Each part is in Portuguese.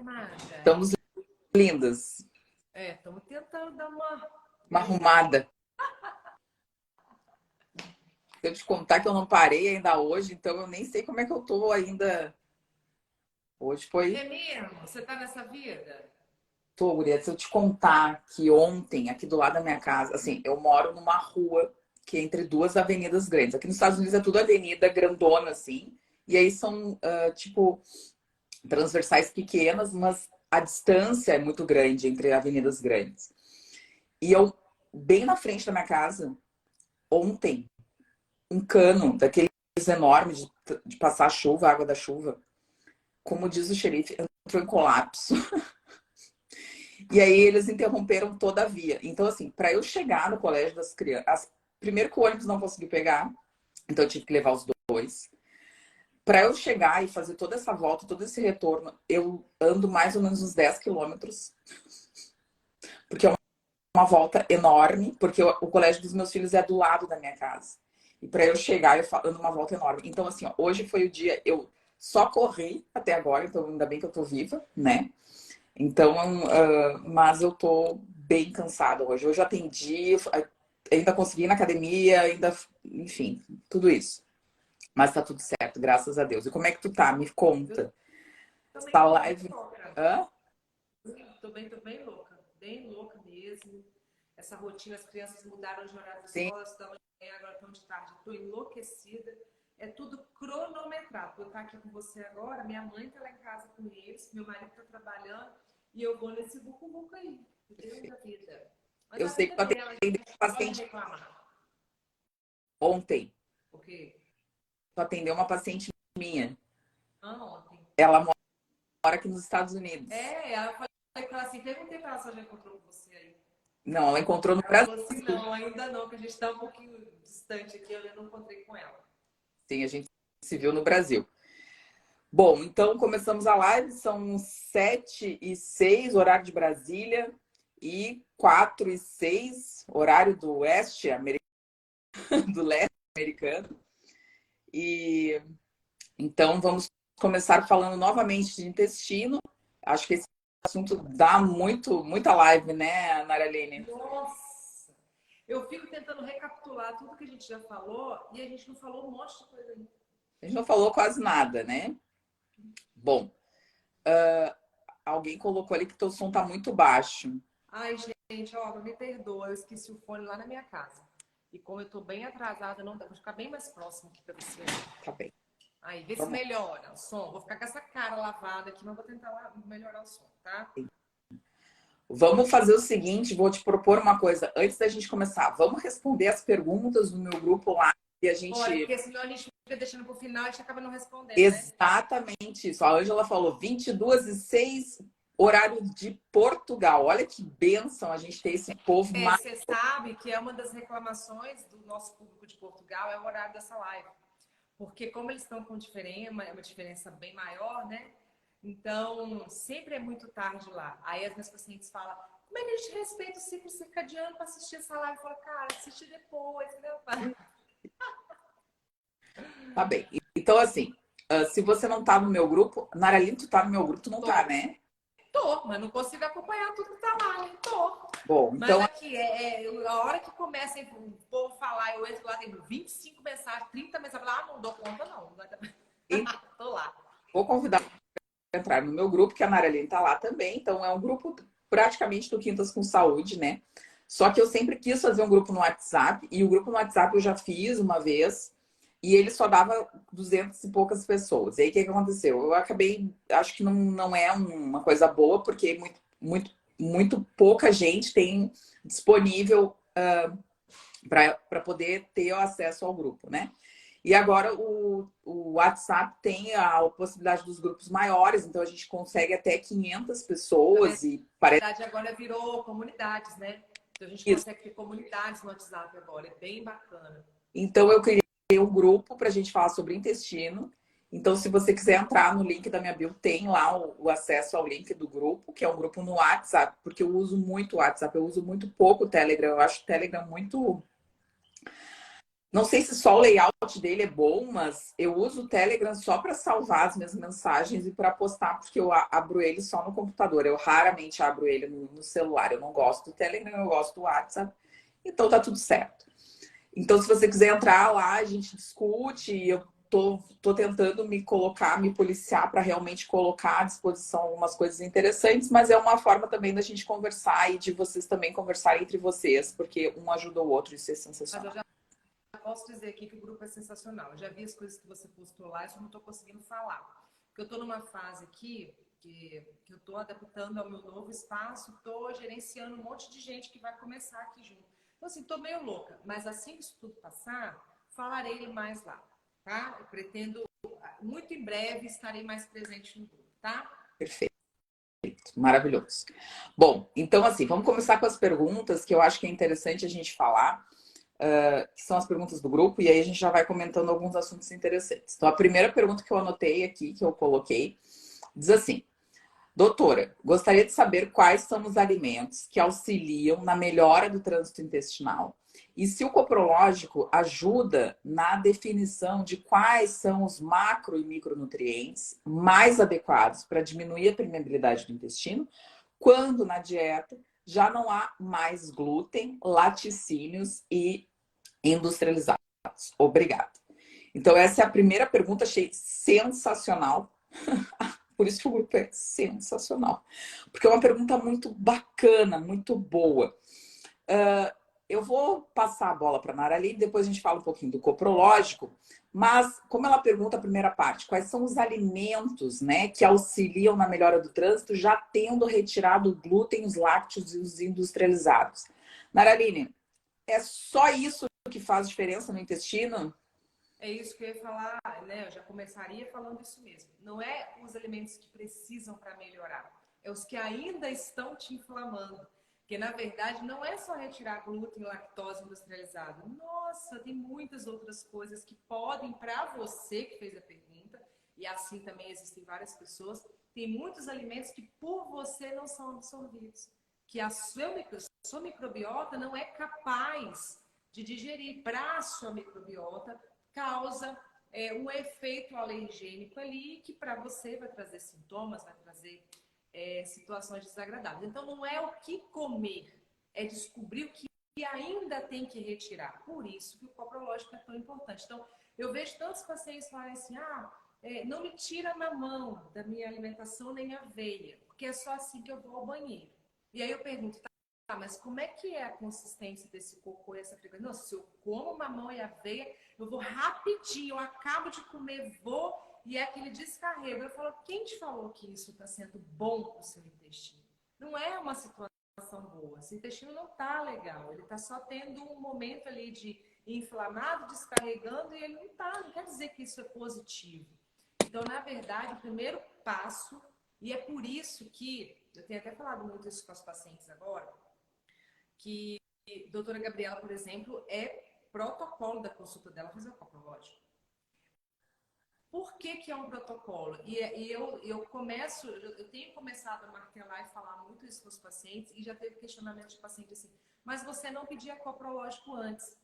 amada? Estamos lindas. Estamos tentando dar uma... Uma arrumada. Se eu te contar que eu não parei ainda hoje, então eu nem sei como é que eu tô ainda. Hoje foi... É mesmo? Você tá nessa vida? Tô, guria, se eu te contar que ontem, aqui do lado da minha casa, assim, eu moro numa rua que é entre duas avenidas grandes. Aqui nos Estados Unidos é tudo avenida grandona, assim. E aí são, tipo, transversais pequenas, mas a distância é muito grande entre avenidas grandes. E eu, bem na frente da minha casa, ontem, um cano daqueles enormes de passar a chuva, a água da chuva, como diz o xerife, entrou em colapso. E aí eles interromperam toda a via. Então, assim, para eu chegar no colégio das crianças, primeiro que o ônibus não conseguiu pegar, então eu tive que levar os dois. Para eu chegar e fazer toda essa volta, todo esse retorno, eu ando mais ou menos uns 10 quilômetros, porque é uma volta enorme, porque o colégio dos meus filhos é do lado da minha casa. E para eu chegar, eu ando uma volta enorme. Então, assim, ó, hoje foi o dia, eu só corri até agora, então ainda bem que eu tô viva, né? Então, mas eu tô bem cansada hoje. Hoje eu atendi, ainda consegui ir na academia, ainda, enfim, tudo isso. Mas tá tudo certo, graças a Deus. E como é que tu tá? Me Eu conta. também Essa tô bem live. louca. Hã? Tô bem louca. Bem louca mesmo. Essa rotina, as crianças mudaram de horário de Sim. escola, estavam de manhã, agora estão de tarde. Tô enlouquecida. É tudo cronometrado. Eu estar aqui com você agora, minha mãe tá lá em casa com eles, meu marido tá trabalhando e eu vou nesse buco-buco aí. Deus da vida. Mas Eu a sei que vida tu dela, a atendeu gente uma não pode paciente reclamar. ontem. O quê? Tu atendeu uma paciente minha. Ontem. Ela mora aqui nos Estados Unidos. Ela falou com ela assim, perguntei pra ela se ela já encontrou com você aí. Não, ela encontrou no Ela Brasil. falou assim, não, ainda não, que a gente está um pouquinho distante aqui, eu ainda não encontrei com ela. Sim, a gente se viu no Brasil. Bom, então começamos a live, são 7h06, horário de Brasília, e 4h06, horário do oeste americano, do leste americano. E então vamos começar falando novamente de intestino. Acho que esse assunto dá muita live, né, Naralene? Nossa! Eu fico tentando recapitular tudo que a gente já falou e a gente não falou um monte de coisa ainda. A gente não falou quase nada, né? Bom, alguém colocou ali que teu som tá muito baixo. Ai, gente, ó, me perdoa, eu esqueci o fone lá na minha casa. E como eu tô bem atrasada, não dá, vou ficar bem mais próximo aqui pra você. Tá bem. Aí, vê se Vamos melhora o som. Vou ficar com essa cara lavada aqui, mas vou tentar melhorar o som, tá? Vamos fazer o seguinte, vou te propor uma coisa antes da gente começar. Vamos responder as perguntas do meu grupo lá e a Bora, gente porque senão a gente fica deixando pro final e a gente acaba não respondendo, né? exatamente isso. A Ângela falou 22h06, horário de Portugal. Olha que bênção a gente ter esse povo mais. Você sabe que é uma das reclamações do nosso público de Portugal é o horário dessa live. Porque como eles estão com uma diferença bem maior, né? Então, sempre é muito tarde lá. Aí as minhas pacientes falam, como é que a gente respeita o ciclo circadiano para assistir essa live? Eu falo, cara, assiste depois, né? Tá bem. Então, assim, se você não tá no meu grupo, Naralina, tu tá no meu grupo, tu não tá, Tô, né? tô, mas não consigo acompanhar tudo que tá lá, né? Tô. Bom, Mas então, aqui, a hora que começa o povo falar, eu entro lá, tem 25 mensagens, 30 mensagens, não dou conta, não. Tô lá. vou convidar para entrar no meu grupo, que a Naralina tá lá também. Então, é um grupo praticamente do Quintas com Saúde, né? Só que eu sempre quis fazer um grupo no WhatsApp, e o grupo no WhatsApp eu já fiz uma vez, e ele só dava 200 e poucas pessoas. E aí, o que aconteceu? Eu acabei, acho que não é uma coisa boa, porque muito pouca gente tem disponível para poder ter acesso ao grupo, né? E agora o WhatsApp tem a possibilidade dos grupos maiores, então a gente consegue até 500 pessoas e Na parece verdade, agora virou comunidades, né? Então a gente isso. consegue ter comunidades no WhatsApp agora, é bem bacana. Então eu criei um grupo para a gente falar sobre intestino. Então, se você quiser entrar no link da minha bio, tem lá o acesso ao link do grupo, que é um grupo no WhatsApp, porque eu uso muito o WhatsApp, eu uso muito pouco o Telegram. Eu acho o Telegram muito Não sei se só o layout dele é bom, mas eu uso o Telegram só para salvar as minhas mensagens e para postar, porque eu abro ele só no computador. Eu raramente abro ele no celular. Eu não gosto do Telegram, eu gosto do WhatsApp. Então tá tudo certo. Então, se você quiser entrar lá, a gente discute. Eu tô tentando me colocar, me policiar para realmente colocar à disposição algumas coisas interessantes, mas é uma forma também da gente conversar e de vocês também conversarem entre vocês, porque um ajuda o outro, isso é sensacional. Posso dizer aqui que o grupo é sensacional. Eu já vi as coisas que você postou lá, eu só não estou conseguindo falar. Porque eu estou numa fase aqui que eu estou adaptando ao meu novo espaço, estou gerenciando um monte de gente que vai começar aqui junto. Então, assim, estou meio louca. Mas assim que isso tudo passar, falarei mais lá, tá? Eu pretendo, muito em breve, estarei mais presente no grupo, tá? Perfeito. Maravilhoso. Bom, então assim, vamos começar com as perguntas que eu acho que é interessante a gente falar. Que são as perguntas do grupo, e aí a gente já vai comentando alguns assuntos interessantes. Então, a primeira pergunta que eu anotei aqui, que eu coloquei, diz assim: doutora, gostaria de saber quais são os alimentos que auxiliam na melhora do trânsito intestinal e se o coprológico ajuda na definição de quais são os macro e micronutrientes mais adequados para diminuir a permeabilidade do intestino, quando na dieta já não há mais glúten, laticínios e industrializados. Obrigada. Então, essa é a primeira pergunta, achei sensacional. Por isso que o grupo é sensacional. Porque é uma pergunta muito bacana, muito boa. Eu vou passar a bola para a Naraline, depois a gente fala um pouquinho do coprológico, mas como ela pergunta a primeira parte, quais são os alimentos, né, que auxiliam na melhora do trânsito, já tendo retirado o glúten, os lácteos e os industrializados? Naraline, é só isso que faz diferença no intestino? É isso que eu ia falar, né? Eu já começaria falando isso mesmo. Não é os alimentos que precisam para melhorar, é os que ainda estão te inflamando. Porque, na verdade, não é só retirar glúten, lactose industrializado. Nossa, tem muitas outras coisas que podem, para você que fez a pergunta, e assim também existem várias pessoas, tem muitos alimentos que por você não são absorvidos. Que a sua microbiota não é capaz de digerir. Para a sua microbiota, causa um efeito alergênico ali que para você vai trazer sintomas, vai trazer situações desagradáveis. Então não é o que comer, é descobrir o que ainda tem que retirar. Por isso que o coprológico é tão importante. Então eu vejo tantos pacientes falarem assim, não me tira na mão da minha alimentação nem aveia, porque é só assim que eu vou ao banheiro. E aí eu pergunto, mas como é que é a consistência desse cocô e essa frequência? Não, se eu como mamão e aveia, eu vou rapidinho, eu acabo de comer, vou, e é aquele descarrego. Eu falo, quem te falou que isso está sendo bom para o seu intestino? Não é uma situação boa. Esse intestino não está legal, ele está só tendo um momento ali de inflamado, descarregando, e ele não está, não quer dizer que isso é positivo. Então, na verdade, o primeiro passo, e é por isso que, eu tenho até falado muito isso com os pacientes agora, que a doutora Gabriela, por exemplo, é protocolo da consulta dela fazer o coprológico. Por que é um protocolo? Eu tenho começado a martelar e falar muito isso com os pacientes, e já teve questionamento de paciente assim, mas você não pedia coprológico antes.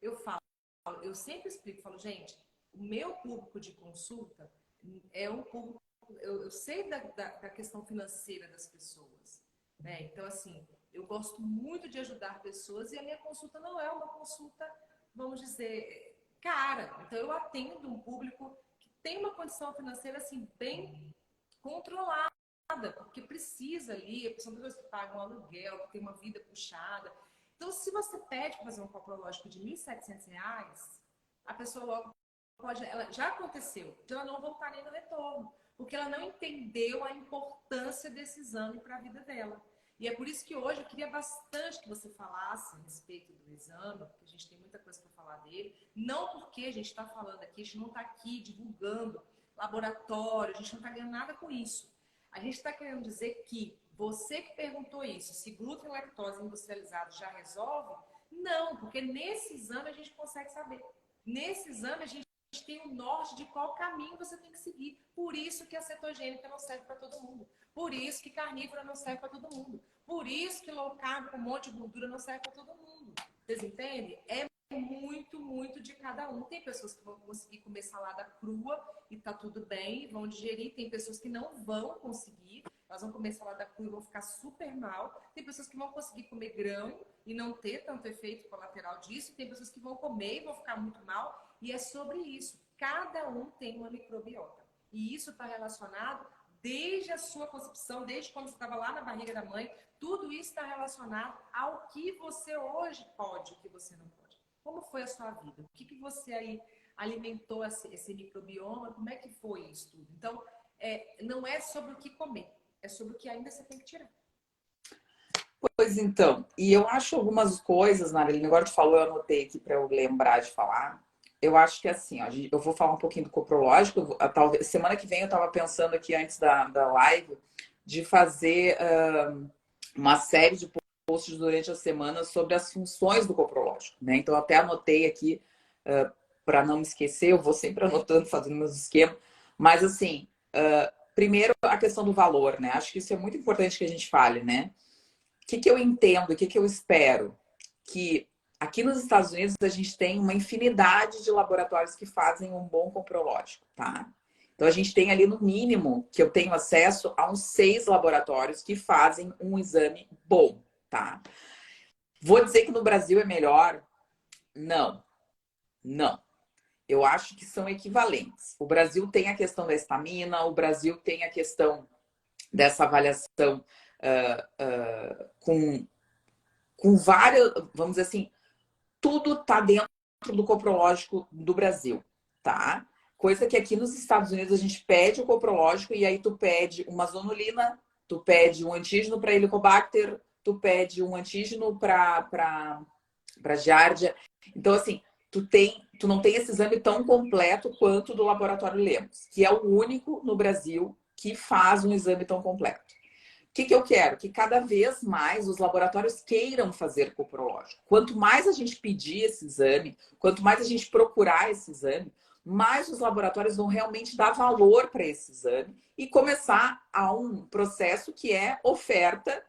Eu sempre explico, falo, gente, o meu público de consulta é um público, eu sei da questão financeira das pessoas, né? Então, assim, eu gosto muito de ajudar pessoas e a minha consulta não é uma consulta, vamos dizer, cara. Então, eu atendo um público que tem uma condição financeira, assim, bem controlada, porque precisa ali, são pessoas que pagam aluguel, que tem uma vida puxada. Então, se você pede para fazer um coprológico de R$ 1.700, a pessoa logo pode... já aconteceu, de ela não voltar nem no retorno, porque ela não entendeu a importância desse exame para a vida dela. E é por isso que hoje eu queria bastante que você falasse a respeito do exame, porque a gente tem muita coisa para falar dele. Não porque a gente está falando aqui, a gente não está aqui divulgando laboratório, a gente não está ganhando nada com isso. A gente está querendo dizer que você que perguntou isso, se glúten e lactose industrializado já resolve? Não, porque nesse exame a gente consegue saber. Nesse exame a gente tem o norte de qual caminho você tem que seguir. Por isso que a cetogênica não serve para todo mundo. Por isso que carnívora não serve para todo mundo. Por isso que low carb com um monte de gordura não serve para todo mundo. Vocês entendem? É muito, muito de cada um. Tem pessoas que vão conseguir comer salada crua e tá tudo bem, vão digerir. Tem pessoas que não vão conseguir, elas vão comer salada crua e vão ficar super mal. Tem pessoas que vão conseguir comer grão e não ter tanto efeito colateral disso. Tem pessoas que vão comer e vão ficar muito mal. E é sobre isso. Cada um tem uma microbiota. E isso está relacionado desde a sua concepção, desde quando você estava lá na barriga da mãe. Tudo isso está relacionado ao que você hoje pode, o que você não pode. Como foi a sua vida? O que você aí alimentou esse microbioma? Como é que foi isso tudo? Então, não é sobre o que comer, é sobre o que ainda você tem que tirar. Pois então, e eu acho algumas coisas, Marilene, agora tu falou, eu anotei aqui para eu lembrar de falar. Eu acho que assim, ó, eu vou falar um pouquinho do coprológico. Talvez, semana que vem eu estava pensando aqui antes da live de fazer uma série de posts durante a semana sobre as funções do coprológico, né? Então, eu até anotei aqui para não me esquecer, eu vou sempre anotando, fazendo meus esquemas. Mas, assim, primeiro a questão do valor, né? Acho que isso é muito importante que a gente fale, né? O que eu entendo, o que eu espero? Que aqui nos Estados Unidos a gente tem uma infinidade de laboratórios que fazem um bom coprológico, tá? Então a gente tem ali no mínimo, que eu tenho acesso a uns 6 laboratórios que fazem um exame bom, tá? Vou dizer que no Brasil é melhor? Não, não. Eu acho que são equivalentes. O Brasil tem a questão da estamina, o Brasil tem a questão dessa avaliação com várias, vamos dizer assim, tudo está dentro do coprológico do Brasil, tá? Coisa que aqui nos Estados Unidos a gente pede o coprológico e aí tu pede uma zonulina, tu pede um antígeno para Helicobacter, tu pede um antígeno para Giardia. Então, assim, tu não tem esse exame tão completo quanto do Laboratório Lemos, que é o único no Brasil que faz um exame tão completo. O que eu quero? Que cada vez mais os laboratórios queiram fazer coprológico. Quanto mais a gente pedir esse exame, quanto mais a gente procurar esse exame, mais os laboratórios vão realmente dar valor para esse exame e começar a um processo que é oferta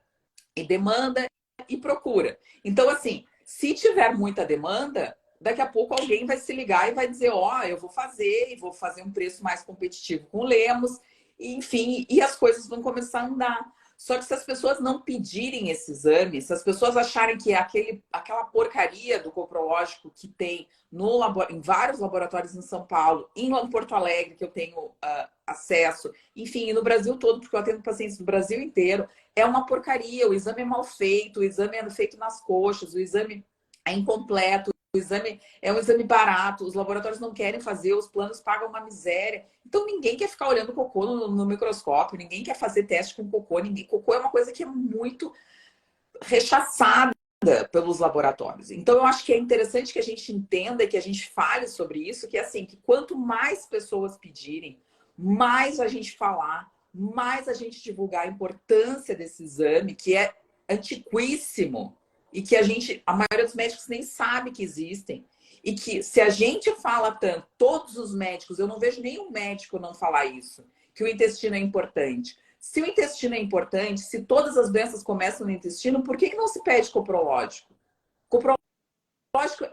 e demanda e procura. Então, assim, se tiver muita demanda, daqui a pouco alguém vai se ligar e vai dizer, ó, eu vou fazer um preço mais competitivo com o Lemos, enfim, e as coisas vão começar a andar. Só que se as pessoas não pedirem esse exame, se as pessoas acharem que é aquela porcaria do coprológico que tem em vários laboratórios em São Paulo, em Porto Alegre, que eu tenho acesso, enfim, no Brasil todo, porque eu atendo pacientes do Brasil inteiro, é uma porcaria, o exame é mal feito, o exame é feito nas coxas, o exame é incompleto, o exame é um exame barato, os laboratórios não querem fazer, os planos pagam uma miséria. Então ninguém quer ficar olhando cocô no microscópio, ninguém quer fazer teste com cocô, cocô é uma coisa que é muito rechaçada pelos laboratórios. Então eu acho que é interessante que a gente entenda e que a gente fale sobre isso, que é assim, que quanto mais pessoas pedirem, mais a gente falar, mais a gente divulgar a importância desse exame, que é antiquíssimo e que a maioria dos médicos nem sabe que existem. E que se a gente fala tanto, todos os médicos, eu não vejo nenhum médico não falar isso, que o intestino é importante. Se o intestino é importante, se todas as doenças começam no intestino, por que não se pede coprológico? Coprológico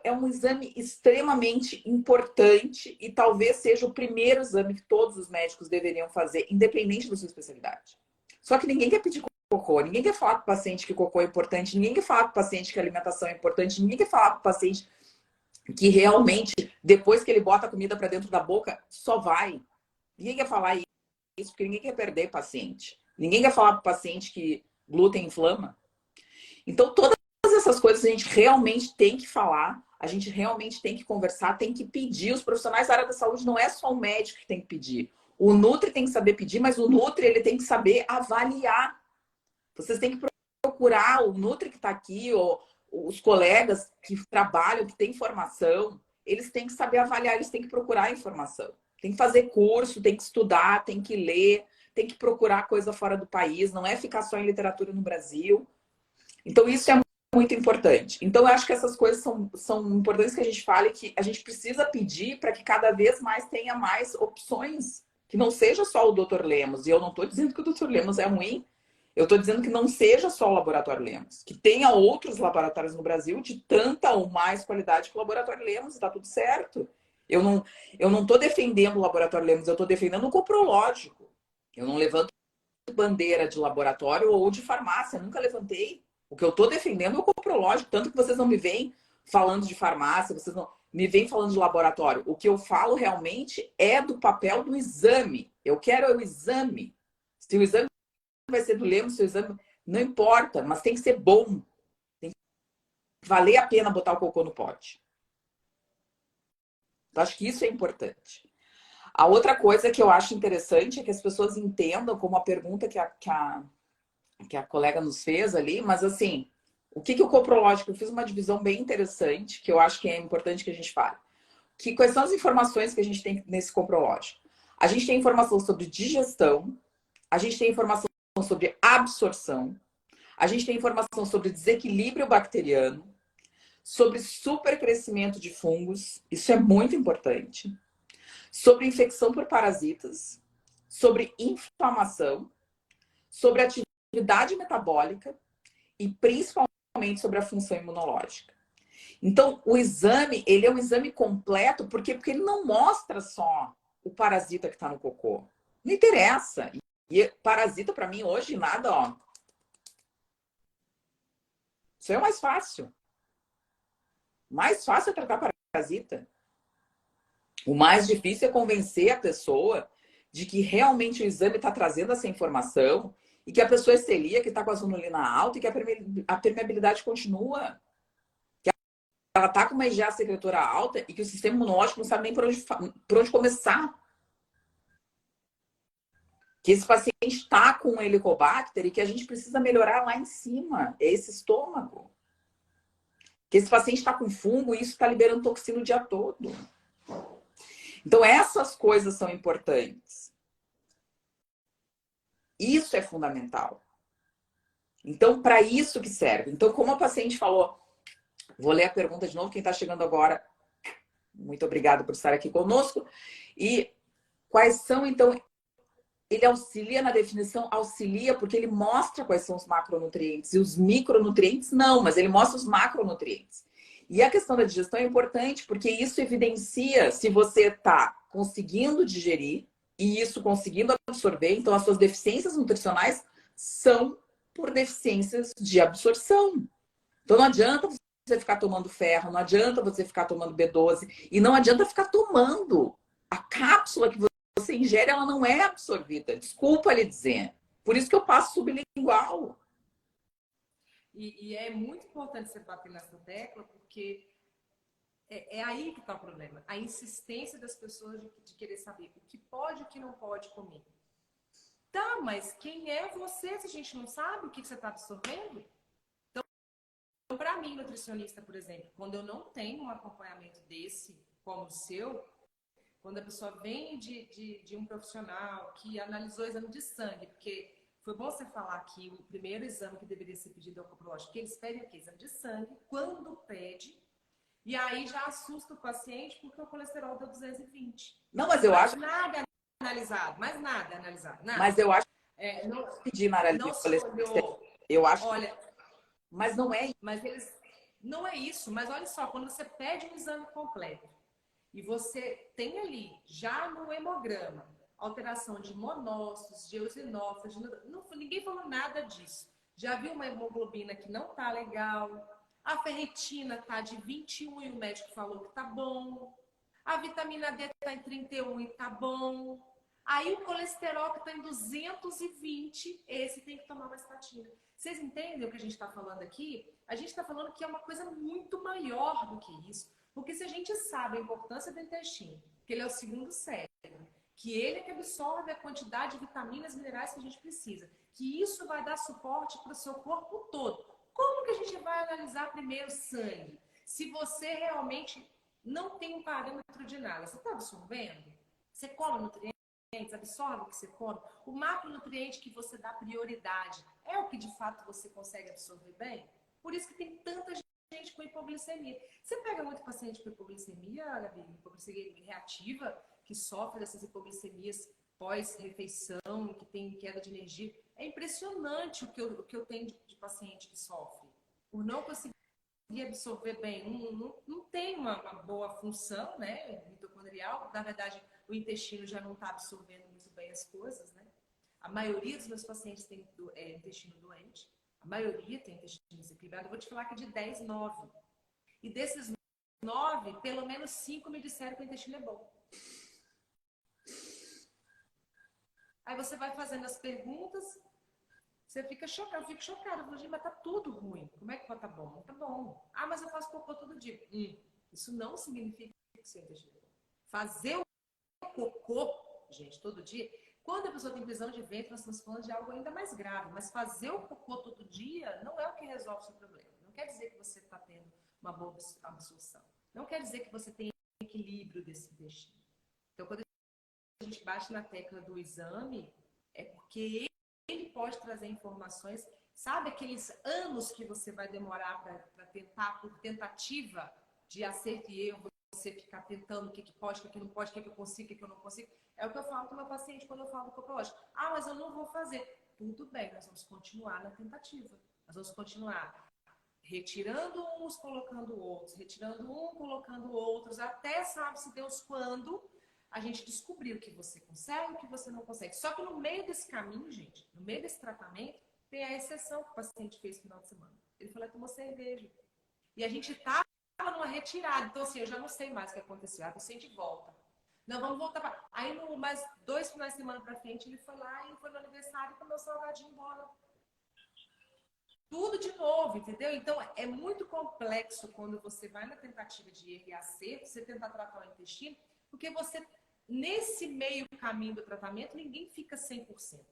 é um exame extremamente importante e talvez seja o primeiro exame que todos os médicos deveriam fazer, independente da sua especialidade. Só que ninguém quer pedir cocô, ninguém quer falar para o paciente que cocô é importante, ninguém quer falar para o paciente que a alimentação é importante, ninguém quer falar para o paciente que realmente, depois que ele bota a comida para dentro da boca, só vai. Ninguém quer falar isso, porque ninguém quer perder paciente. Ninguém quer falar para o paciente que glúten inflama. Então, todas essas coisas a gente realmente tem que falar, a gente realmente tem que conversar, tem que pedir. Os profissionais da área da saúde não é só o médico que tem que pedir. O Nutri tem que saber pedir, mas o Nutri ele tem que saber avaliar. Vocês têm que procurar o Nutri que está aqui, ou os colegas que trabalham, que têm formação, eles têm que saber avaliar, eles têm que procurar informação. Tem que fazer curso, tem que estudar, tem que ler, tem que procurar coisa fora do país, não é ficar só em literatura no Brasil. Então, isso é muito importante. Então, eu acho que essas coisas são importantes que a gente fale, que a gente precisa pedir para que cada vez mais tenha mais opções, que não seja só o Dr. Lemos. E eu não estou dizendo que o Dr. Lemos é ruim, Eu estou dizendo que não seja só o Laboratório Lemos, que tenha outros laboratórios no Brasil de tanta ou mais qualidade que o Laboratório Lemos, está tudo certo. Eu não estou defendendo o Laboratório Lemos, eu estou defendendo o coprológico. Eu não levanto bandeira de laboratório ou de farmácia, nunca levantei. O que eu estou defendendo é o coprológico, tanto que vocês não me veem falando de farmácia, vocês não me vêm falando de laboratório. O que eu falo realmente é do papel do exame. Eu quero o exame. Se o exame vai ser do Lemos, se o exame não importa, mas tem que ser bom. Tem que valer a pena botar o cocô no pote. Eu acho que isso é importante. A outra coisa que eu acho interessante é que as pessoas entendam, como a pergunta que a colega nos fez ali, mas assim, o que o coprológico? Eu fiz uma divisão bem interessante, que eu acho que é importante que a gente fale. Quais são as informações que a gente tem nesse coprológico? A gente tem informação sobre digestão, a gente tem informação sobre absorção, a gente tem informação sobre desequilíbrio bacteriano, sobre supercrescimento de fungos, isso é muito importante, sobre infecção por parasitas, sobre inflamação, sobre atividade metabólica e principalmente sobre a função imunológica. Então, o exame, ele é um exame completo, porque ele não mostra só o parasita que está no cocô. Não interessa. E parasita, para mim, hoje, nada, ó. Isso é o mais fácil. Mais fácil é tratar parasita. O mais difícil é convencer a pessoa de que realmente o exame está trazendo essa informação e que a pessoa é celíaca, que está com a zonulina alta e que a permeabilidade continua. Que ela está com uma IgA secretora alta e que o sistema imunológico não sabe nem por onde começar. Que esse paciente está com um helicobacter e que a gente precisa melhorar lá em cima, é esse estômago. Que esse paciente está com fungo e isso está liberando toxina o dia todo. Então, essas coisas são importantes. Isso é fundamental. Então, para isso que serve. Então, como a paciente falou, vou ler a pergunta de novo, quem está chegando agora, muito obrigada por estar aqui conosco. E quais são, então, ele auxilia na definição? Auxilia porque ele mostra quais são os macronutrientes e os micronutrientes não, mas ele mostra os macronutrientes. E a questão da digestão é importante porque isso evidencia se você está conseguindo digerir e isso conseguindo absorver. Então, as suas deficiências nutricionais são por deficiências de absorção. Então, não adianta você ficar tomando ferro, não adianta você ficar tomando B12 e não adianta ficar tomando a cápsula que você ingere, ela não é absorvida. Desculpa lhe dizer. Por isso que eu passo sublingual. E é muito importante você bater nessa tecla, porque é aí que está o problema. A insistência das pessoas de querer saber o que pode e o que não pode comer. Tá, mas quem é você se a gente não sabe o que você está absorvendo? Então, para mim, nutricionista, por exemplo, quando eu não tenho um acompanhamento desse, como o seu, quando a pessoa vem de um profissional que analisou o exame de sangue, porque foi bom você falar que o primeiro exame que deveria ser pedido é o coprológico, que eles pedem o quê? Exame de sangue, quando pede, e aí já assusta o paciente porque o colesterol deu 220. Não, mas eu acho. Nada é analisado, mais nada é analisado. Nada. Mas eu acho não, que pedir Marali, não se olhou. eu acho. Olha, mas não é. Mas eles. Não é isso, mas olha só, quando você pede um exame completo e você tem ali, já no hemograma, alteração de monócitos, de eosinófilos, ninguém falou nada disso. Já viu uma hemoglobina que não tá legal, a ferritina tá de 21 e o médico falou que tá bom, a vitamina D tá em 31 e tá bom, aí o colesterol que tá em 220, esse tem que tomar uma estatina. Vocês entendem o que a gente está falando aqui? A gente está falando que é uma coisa muito maior do que isso. Porque se a gente sabe a importância do intestino, que ele é o segundo cérebro, que ele é que absorve a quantidade de vitaminas e minerais que a gente precisa, que isso vai dar suporte para o seu corpo todo. Como que a gente vai analisar primeiro sangue? Se você realmente não tem um parâmetro de nada, você está absorvendo? Você come nutrientes, absorve o que você come? O macronutriente que você dá prioridade é o que de fato você consegue absorver bem? Por isso que tem tanta gente com hipoglicemia. Você pega muito paciente com hipoglicemia, Gabi, hipoglicemia reativa, que sofre dessas hipoglicemias pós-refeição, que tem queda de energia. É impressionante o que eu tenho de paciente que sofre por não conseguir absorver bem. Não tem uma boa função, né, mitocondrial. Na verdade, o intestino já não está absorvendo muito bem as coisas, né? A maioria dos meus pacientes tem intestino doente. A maioria tem intestino desequilibrado. Eu vou te falar que de 10, 9. E desses 9, pelo menos 5 me disseram que o intestino é bom. Aí você vai fazendo as perguntas, você fica chocado. Eu fico chocada. Eu falo, mas tá tudo ruim. Como é que pode tá bom? Tá bom. Ah, mas eu faço cocô todo dia. Isso não significa que seu intestino é bom. Fazer o cocô, gente, todo dia. Quando a pessoa tem prisão de ventre, nós estamos falando de algo ainda mais grave. Mas fazer o cocô todo dia não é o que resolve o seu problema. Não quer dizer que você está tendo uma boa absorção. Não quer dizer que você tem equilíbrio desse intestino. Então, quando a gente bate na tecla do exame, é porque ele pode trazer informações. Sabe aqueles anos que você vai demorar para tentar, por tentativa de acerto e erro, você ficar tentando o que pode, o que não pode, o que eu consigo, o que eu não consigo? É o que eu falo com o meu paciente quando eu falo do coprológico. Ah, mas eu não vou fazer. Tudo bem, nós vamos continuar na tentativa. Nós vamos continuar retirando uns, colocando outros, retirando um, colocando outros, até sabe-se Deus quando a gente descobriu o que você consegue e o que você não consegue. Só que no meio desse caminho, gente, no meio desse tratamento, tem a exceção que o paciente fez no final de semana. Ele falou, tomou cerveja. E a gente estava numa retirada. Então, assim, eu já não sei mais o que aconteceu. Aí o paciente volta. Não, vamos voltar para... Aí, mais 2 finais de semana para frente, ele foi lá e foi no aniversário e comeu salgadinho embora. Tudo de novo, entendeu? Então, é muito complexo quando você vai na tentativa de erro e acerto, você tentar tratar o intestino, porque você, nesse meio caminho do tratamento, ninguém fica 100%.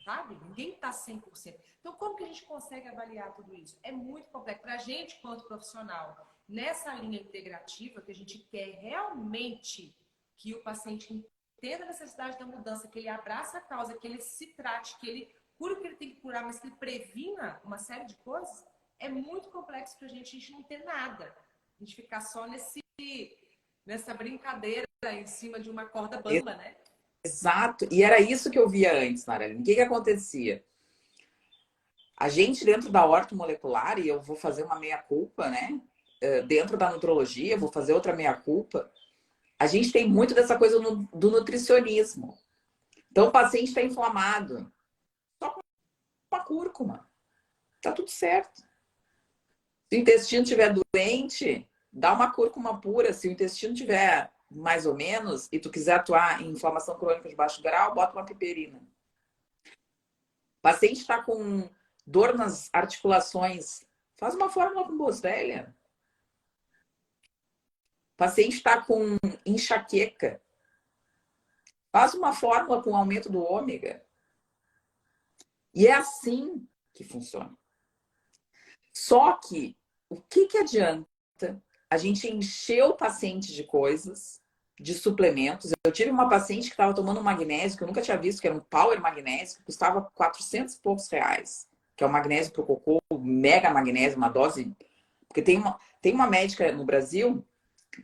Sabe? Ninguém está 100%. Então, como que a gente consegue avaliar tudo isso? É muito complexo. Para a gente, quanto profissional, nessa linha integrativa, que a gente quer realmente que o paciente entenda a necessidade da mudança, que ele abraça a causa, que ele se trate, que ele cura o que ele tem que curar, mas que ele previna uma série de coisas, é muito complexo para a gente não ter nada. A gente ficar só nessa brincadeira em cima de uma corda bamba, né? Exato. E era isso que eu via antes, Narane. O que acontecia? A gente, dentro da ortomolecular, e eu vou fazer uma meia-culpa, né? Dentro da nutrologia, vou fazer outra meia-culpa. A gente tem muito dessa coisa do nutricionismo. Então, o paciente está inflamado. Só com uma cúrcuma. Tá tudo certo. Se o intestino estiver doente, dá uma cúrcuma pura. Se o intestino estiver mais ou menos, e tu quiser atuar em inflamação crônica de baixo grau, bota uma piperina. O paciente está com dor nas articulações, faz uma fórmula com boswellia. O paciente está com enxaqueca, faz uma fórmula com aumento do ômega. E é assim que funciona. Só que, o que adianta a gente encher o paciente de coisas, de suplementos? Eu tive uma paciente que estava tomando um magnésio, que eu nunca tinha visto, que era um power magnésio, que custava 400 e poucos reais. Que é o magnésio para o cocô, mega magnésio, uma dose. Porque tem uma médica no Brasil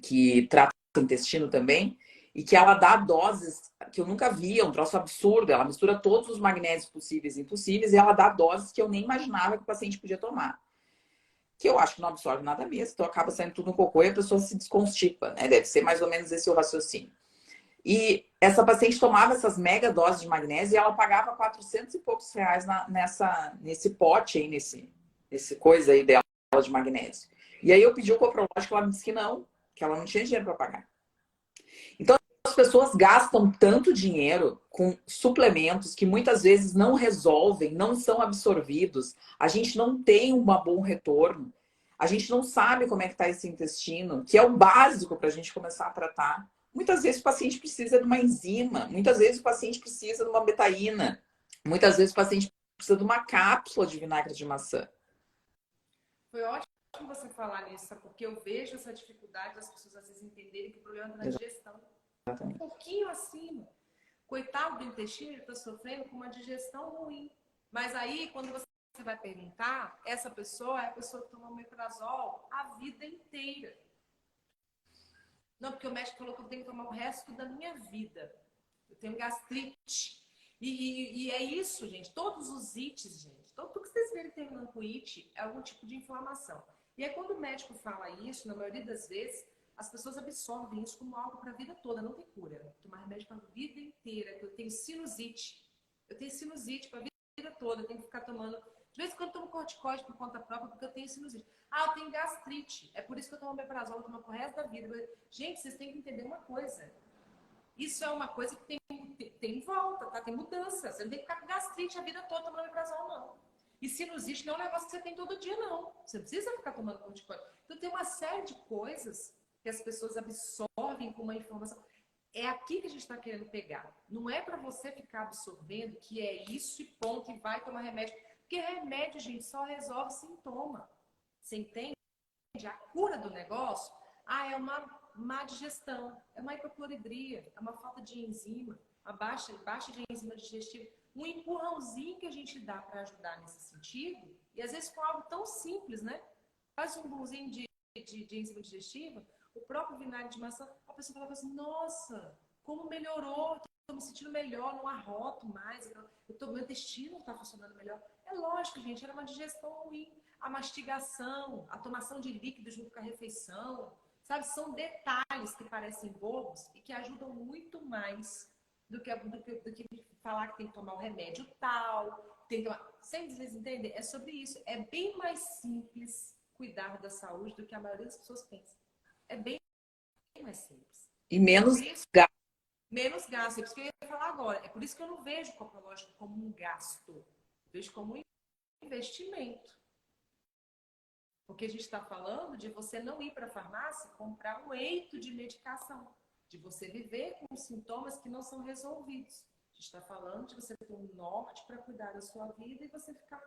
que trata o intestino também, e que ela dá doses que eu nunca vi, é um troço absurdo. Ela mistura todos os magnésios possíveis e impossíveis e ela dá doses que eu nem imaginava que o paciente podia tomar. Que eu acho que não absorve nada mesmo, então acaba saindo tudo no cocô e a pessoa se desconstipa, né? Deve ser mais ou menos esse o raciocínio. E essa paciente tomava essas mega doses de magnésio e ela pagava 400 e poucos reais nesse pote aí, nesse coisa aí dela de magnésio. E aí eu pedi o coprológico, ela me disse que ela não tinha dinheiro para pagar. Então as pessoas gastam tanto dinheiro com suplementos que muitas vezes não resolvem, não são absorvidos. A gente não tem um bom retorno. A gente não sabe como é que está esse intestino, que é o básico para a gente começar a tratar. Muitas vezes o paciente precisa de uma enzima, muitas vezes o paciente precisa de uma betaína, muitas vezes o paciente precisa de uma cápsula de vinagre de maçã. Foi ótimo você falar nisso, porque eu vejo essa dificuldade das pessoas às vezes entenderem que o problema está na digestão. Um pouquinho acima. Coitado do intestino, ele está sofrendo com uma digestão ruim. Mas aí, quando você vai perguntar, essa pessoa é a pessoa que toma omeprazol a vida inteira. Não, porque o médico falou que eu tenho que tomar o resto da minha vida. Eu tenho gastrite. E é isso, gente. Todos os ites, gente. Tudo que vocês verem terminando com it é algum tipo de inflamação. E aí, quando o médico fala isso, na maioria das vezes, as pessoas absorvem isso como algo para a vida toda. Não tem cura. Tomar remédio para a vida inteira. Eu tenho sinusite. Eu tenho sinusite para a vida toda. Eu tenho que ficar tomando. De vez em quando eu tomo corticoide por conta própria porque eu tenho sinusite. Ah, eu tenho gastrite. É por isso que eu tomo omeprazol, eu tomo pro resto da vida. Gente, vocês têm que entender uma coisa. Isso é uma coisa que tem volta, tá? Tem mudança. Você não tem que ficar com gastrite a vida toda tomando omeprazol, não. E sinusite não é um negócio que você tem todo dia, não. Você não precisa ficar tomando corticoide. Então tem uma série de coisas que as pessoas absorvem com uma informação. É aqui que a gente está querendo pegar. Não é para você ficar absorvendo que é isso e ponto e vai tomar remédio. Porque remédio, gente, só resolve sintoma. Você entende? A cura do negócio, é uma má digestão, é uma hipocloridria, é uma falta de enzima, uma baixa de enzima digestiva, um empurrãozinho que a gente dá para ajudar nesse sentido, e às vezes com algo tão simples, né? Faz um empurrãozinho de enzima digestiva, o próprio vinagre de maçã, a pessoa fala assim, nossa, como melhorou, estou me sentindo melhor, não arroto mais, meu intestino está funcionando melhor. É lógico, gente, era uma digestão ruim. A mastigação, a tomação de líquidos junto com a refeição, sabe? São detalhes que parecem bobos e que ajudam muito mais do que falar que tem que tomar o remédio tal, tem que tomar... Vocês entendem? É sobre isso. É bem mais simples cuidar da saúde do que a maioria das pessoas pensa. É bem mais simples. E menos gasto. Menos gasto. É isso que eu ia falar agora. É por isso que eu não vejo o coprológico como um gasto. Eu vejo como um investimento. Porque a gente está falando de você não ir para a farmácia comprar um eito de medicação, de você viver com sintomas que não são resolvidos. A gente está falando de você ter um norte para cuidar da sua vida e você ficar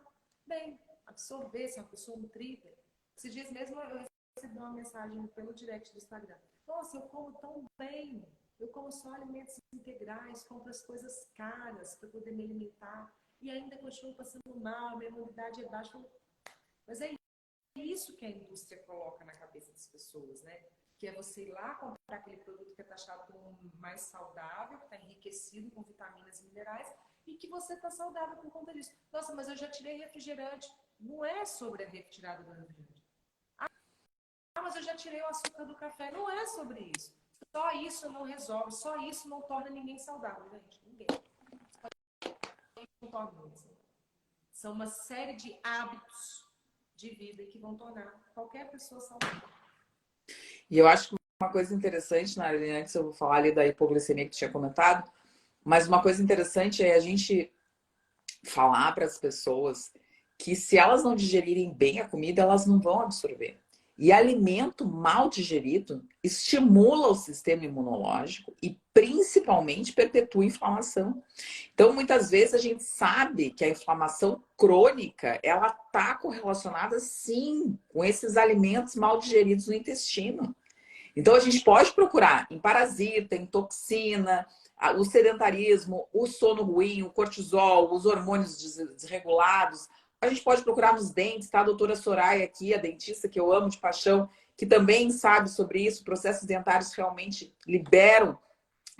bem, absorver, ser uma pessoa nutrida. Esses dias mesmo eu recebi uma mensagem pelo direct do Instagram. Nossa, eu como tão bem, eu como só alimentos integrais, compro as coisas caras para poder me alimentar e ainda continuo passando mal, minha imunidade é baixa. Mas é isso que a indústria coloca na cabeça das pessoas, né? Que é você ir lá comprar aquele produto que é taxado como mais saudável, que está enriquecido com vitaminas e minerais, e que você está saudável por conta disso. Nossa, mas eu já tirei refrigerante. Não é sobre a retirada do refrigerante. Mas eu já tirei o açúcar do café. Não é sobre isso. Só isso não resolve, só isso não torna ninguém saudável, gente. Ninguém. Não torna ninguém saudável. São uma série de hábitos de vida que vão tornar qualquer pessoa saudável. E eu acho que uma coisa interessante, Narine, antes eu vou falar ali da hipoglicemia que tu tinha comentado, mas uma coisa interessante é a gente falar para as pessoas que se elas não digerirem bem a comida, elas não vão absorver. E alimento mal digerido estimula o sistema imunológico e principalmente perpetua a inflamação. Então, muitas vezes a gente sabe que a inflamação crônica, ela está correlacionada sim com esses alimentos mal digeridos no intestino. Então, a gente pode procurar em parasita, em toxina, o sedentarismo, o sono ruim, o cortisol, os hormônios desregulados. A gente pode procurar nos dentes, tá? A doutora Soraya aqui, a dentista que eu amo de paixão, que também sabe sobre isso. Processos dentários realmente liberam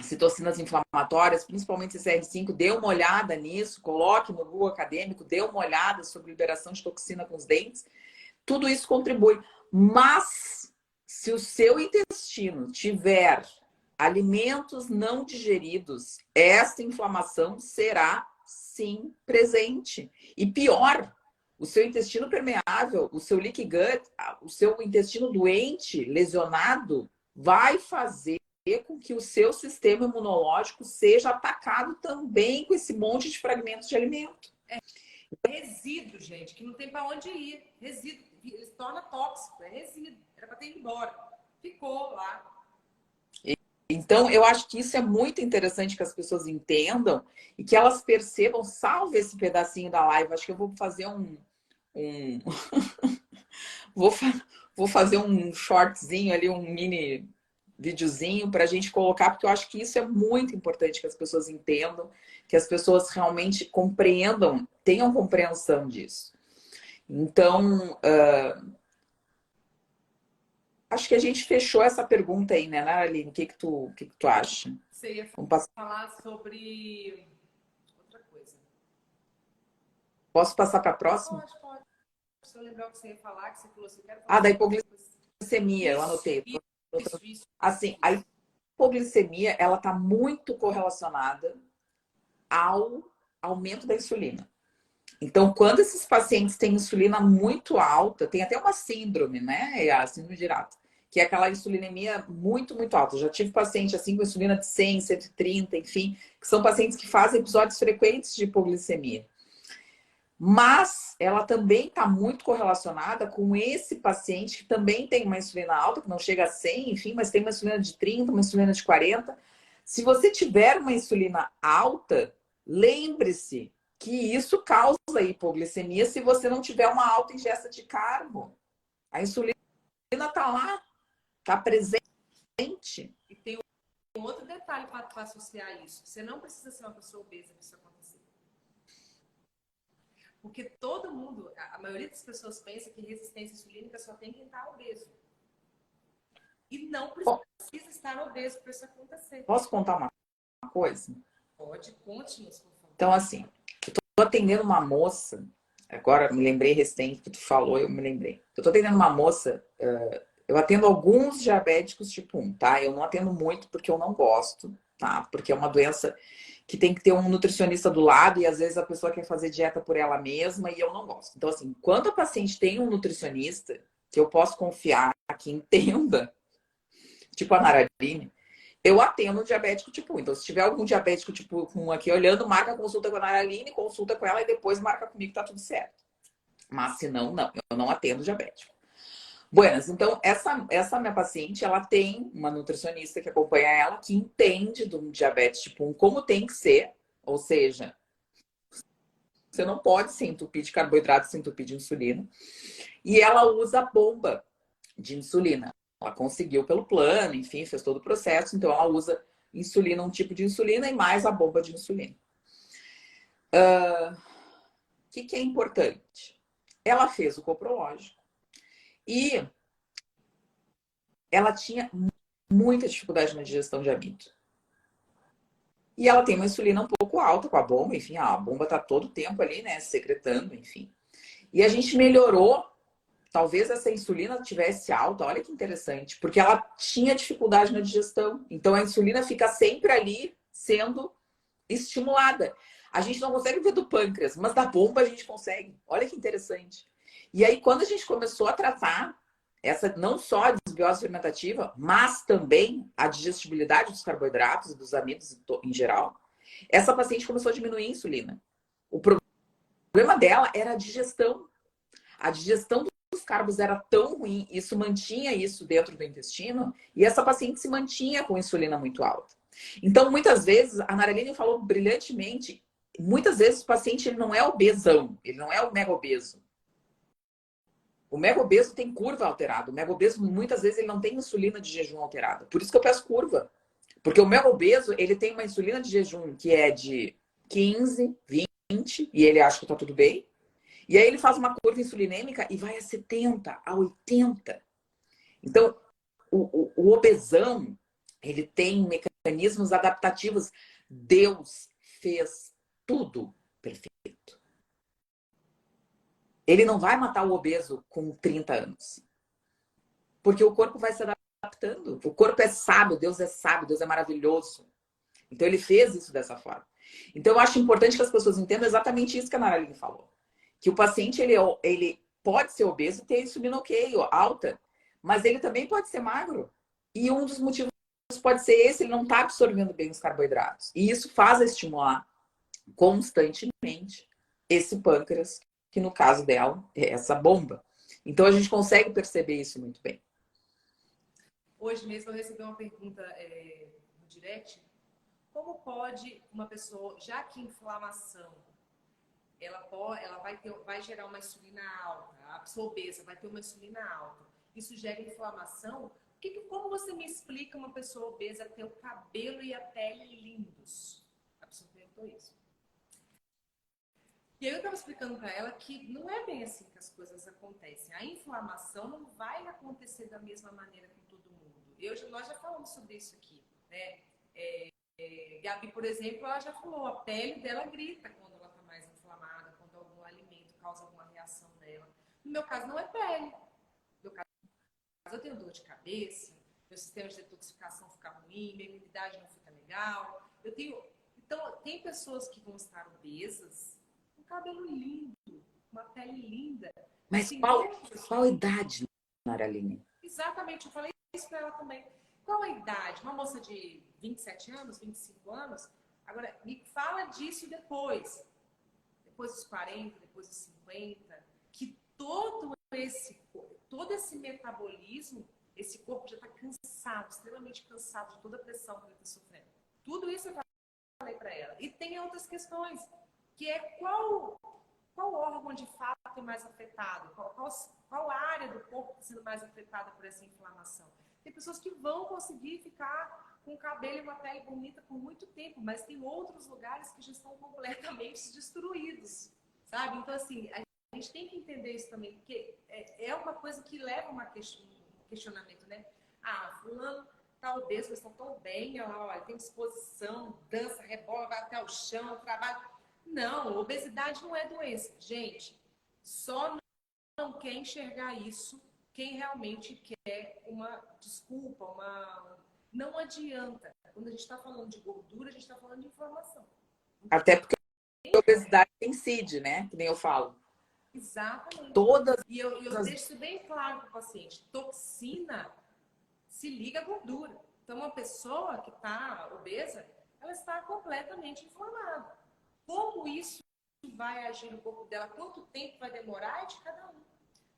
citocinas inflamatórias, principalmente CCR5. Dê uma olhada nisso, coloque no Google acadêmico, dê uma olhada sobre liberação de toxina com os dentes. Tudo isso contribui. Mas se o seu intestino tiver alimentos não digeridos, essa inflamação será sim presente. E pior, o seu intestino permeável, o seu leaky gut, o seu intestino doente, lesionado, vai fazer com que o seu sistema imunológico seja atacado também com esse monte de fragmentos de alimento. Resíduo, gente, que não tem para onde ir. Resíduo, ele se torna tóxico, é resíduo. Era para ter ido embora. Ficou lá. Então, eu acho que isso é muito interessante que as pessoas entendam e que elas percebam, salve esse pedacinho da live. Acho que eu vou fazer vou fazer um shortzinho ali, um mini videozinho para a gente colocar, porque eu acho que isso é muito importante que as pessoas entendam, que as pessoas realmente compreendam, tenham compreensão disso. Então, acho que a gente fechou essa pergunta aí, né, Aline? O que tu acha? Você ia falar sobre outra coisa. Posso passar para a próxima? Pode. Se eu lembrar o que você ia falar, que você falou assim, quero Ah, falar da sobre hipoglicemia, eu anotei. isso. Assim, a hipoglicemia, ela está muito correlacionada ao aumento da insulina. Então, quando esses pacientes têm insulina muito alta, tem até uma síndrome, né? É a síndrome de Irata, que é aquela insulinemia muito, muito alta. Eu já tive paciente assim com insulina de 100, 130, enfim, que são pacientes que fazem episódios frequentes de hipoglicemia. Mas ela também está muito correlacionada com esse paciente que também tem uma insulina alta, que não chega a 100, enfim, mas tem uma insulina de 30, uma insulina de 40. Se você tiver uma insulina alta, lembre-se que isso causa hipoglicemia se você não tiver uma alta ingesta de carbo. A insulina está lá, está presente. E tem um outro detalhe para associar isso. Você não precisa ser uma pessoa obesa para isso acontecer. Porque todo mundo, a maioria das pessoas pensa que resistência insulínica só tem quem está obeso. E não precisa estar obeso para isso acontecer. Posso contar uma coisa? Pode, conte-nos, por favor. Então, assim, eu tô atendendo uma moça, agora me lembrei recente que tu falou, eu me lembrei. Eu tô atendendo uma moça, eu atendo alguns diabéticos tipo 1, tá? Eu não atendo muito porque eu não gosto, tá? Porque é uma doença que tem que ter um nutricionista do lado e às vezes a pessoa quer fazer dieta por ela mesma e eu não gosto. Então, assim, quando a paciente tem um nutricionista que eu posso confiar, que entenda, tipo a Naraline, eu atendo diabético tipo 1. Então, se tiver algum diabético tipo 1 aqui olhando, marca a consulta com a Naraline, consulta com ela e depois marca comigo, tá tudo certo. Mas se não, não. Eu não atendo diabético. Buenas, então, essa minha paciente, ela tem uma nutricionista que acompanha ela, que entende do diabetes tipo 1 como tem que ser. Ou seja, você não pode se entupir de carboidrato, se entupir de insulina. E ela usa a bomba de insulina. Ela conseguiu pelo plano, enfim, fez todo o processo. Então, ela usa insulina, um tipo de insulina e mais a bomba de insulina. O que é importante? Ela fez o coprológico e ela tinha muita dificuldade na digestão de amido. E ela tem uma insulina um pouco alta com a bomba, enfim, a bomba tá todo o tempo ali, né, secretando, enfim. E a gente melhorou. Talvez essa insulina tivesse alta, olha que interessante, porque ela tinha dificuldade na digestão. Então a insulina fica sempre ali sendo estimulada. A gente não consegue ver do pâncreas, mas da bomba a gente consegue. Olha que interessante. E aí, quando a gente começou a tratar essa não só a desbiose fermentativa, mas também a digestibilidade dos carboidratos e dos amidos em geral, essa paciente começou a diminuir a insulina. O problema dela era a digestão. A digestão dos carbos era tão ruim, isso mantinha isso dentro do intestino, e essa paciente se mantinha com insulina muito alta. Então, muitas vezes, a Naraline falou brilhantemente, muitas vezes o paciente ele não é obesão, ele não é o mega obeso. O mega obeso tem curva alterada. O mega obeso, muitas vezes, ele não tem insulina de jejum alterada. Por isso que eu peço curva. Porque o mega obeso, ele tem uma insulina de jejum que é de 15, 20, e ele acha que tá tudo bem. E aí ele faz uma curva insulinêmica e vai a 70, a 80. Então, o obesão, ele tem mecanismos adaptativos. Deus fez tudo perfeito. Ele não vai matar o obeso com 30 anos. Porque o corpo vai se adaptando. O corpo é sábio, Deus é maravilhoso. Então ele fez isso dessa forma. Então eu acho importante que as pessoas entendam exatamente isso que a Naraline falou. Que o paciente, ele pode ser obeso e ter insulina ok, alta, mas ele também pode ser magro. E um dos motivos pode ser esse, ele não está absorvendo bem os carboidratos. E isso faz estimular constantemente esse pâncreas, que no caso dela é essa bomba. Então a gente consegue perceber isso muito bem. Hoje mesmo eu recebi uma pergunta no direct. Como pode uma pessoa, já que inflamação, ela vai gerar uma insulina alta, a pessoa obesa vai ter uma insulina alta, isso gera inflamação? Como você me explica uma pessoa obesa ter o cabelo e a pele lindos? A pessoa perguntou isso. E aí eu estava explicando para ela que não é bem assim que as coisas acontecem. A inflamação não vai acontecer da mesma maneira com todo mundo. Nós já falamos sobre isso aqui, né? Gabi, por exemplo, ela já falou, a pele dela grita quando ela está mais inflamada, quando algum alimento causa alguma reação nela. No meu caso, não é pele. No meu caso, eu tenho dor de cabeça, meu sistema de detoxificação fica ruim, minha imunidade não fica legal. Então, tem pessoas que vão estar obesas, com cabelo lindo, uma pele linda. Mas qual a idade, Naraline? Exatamente, eu falei isso para ela também. Qual a idade? Uma moça de 27 anos, 25 anos? Agora, me fala disso depois dos 40, depois dos 50, que todo esse metabolismo, esse corpo já está cansado, extremamente cansado de toda a pressão que ele está sofrendo. Tudo isso eu falei para ela. E tem outras questões, que é qual órgão de fato é mais afetado, qual área do corpo está sendo mais afetada por essa inflamação. Tem pessoas que vão conseguir ficar com o cabelo e uma pele bonita por muito tempo, mas tem outros lugares que já estão completamente destruídos, sabe? Então, assim, a gente tem que entender isso também, porque é uma coisa que leva um questionamento, né? Ah, fulano tá obeso, mas estão tão bem, olha, tem disposição, dança, rebola, vai até o chão, trabalha. Não, obesidade não é doença. Gente, só não quer enxergar isso quem realmente quer uma desculpa, Não adianta. Quando a gente está falando de gordura, a gente está falando de inflamação. Até porque a obesidade tem CID, né? Que nem eu falo. Exatamente. Todas E eu deixo isso bem claro para o paciente. Toxina se liga à gordura. Então, uma pessoa que está obesa, ela está completamente inflamada. Como isso vai agir no corpo dela, quanto tempo vai demorar é de cada um.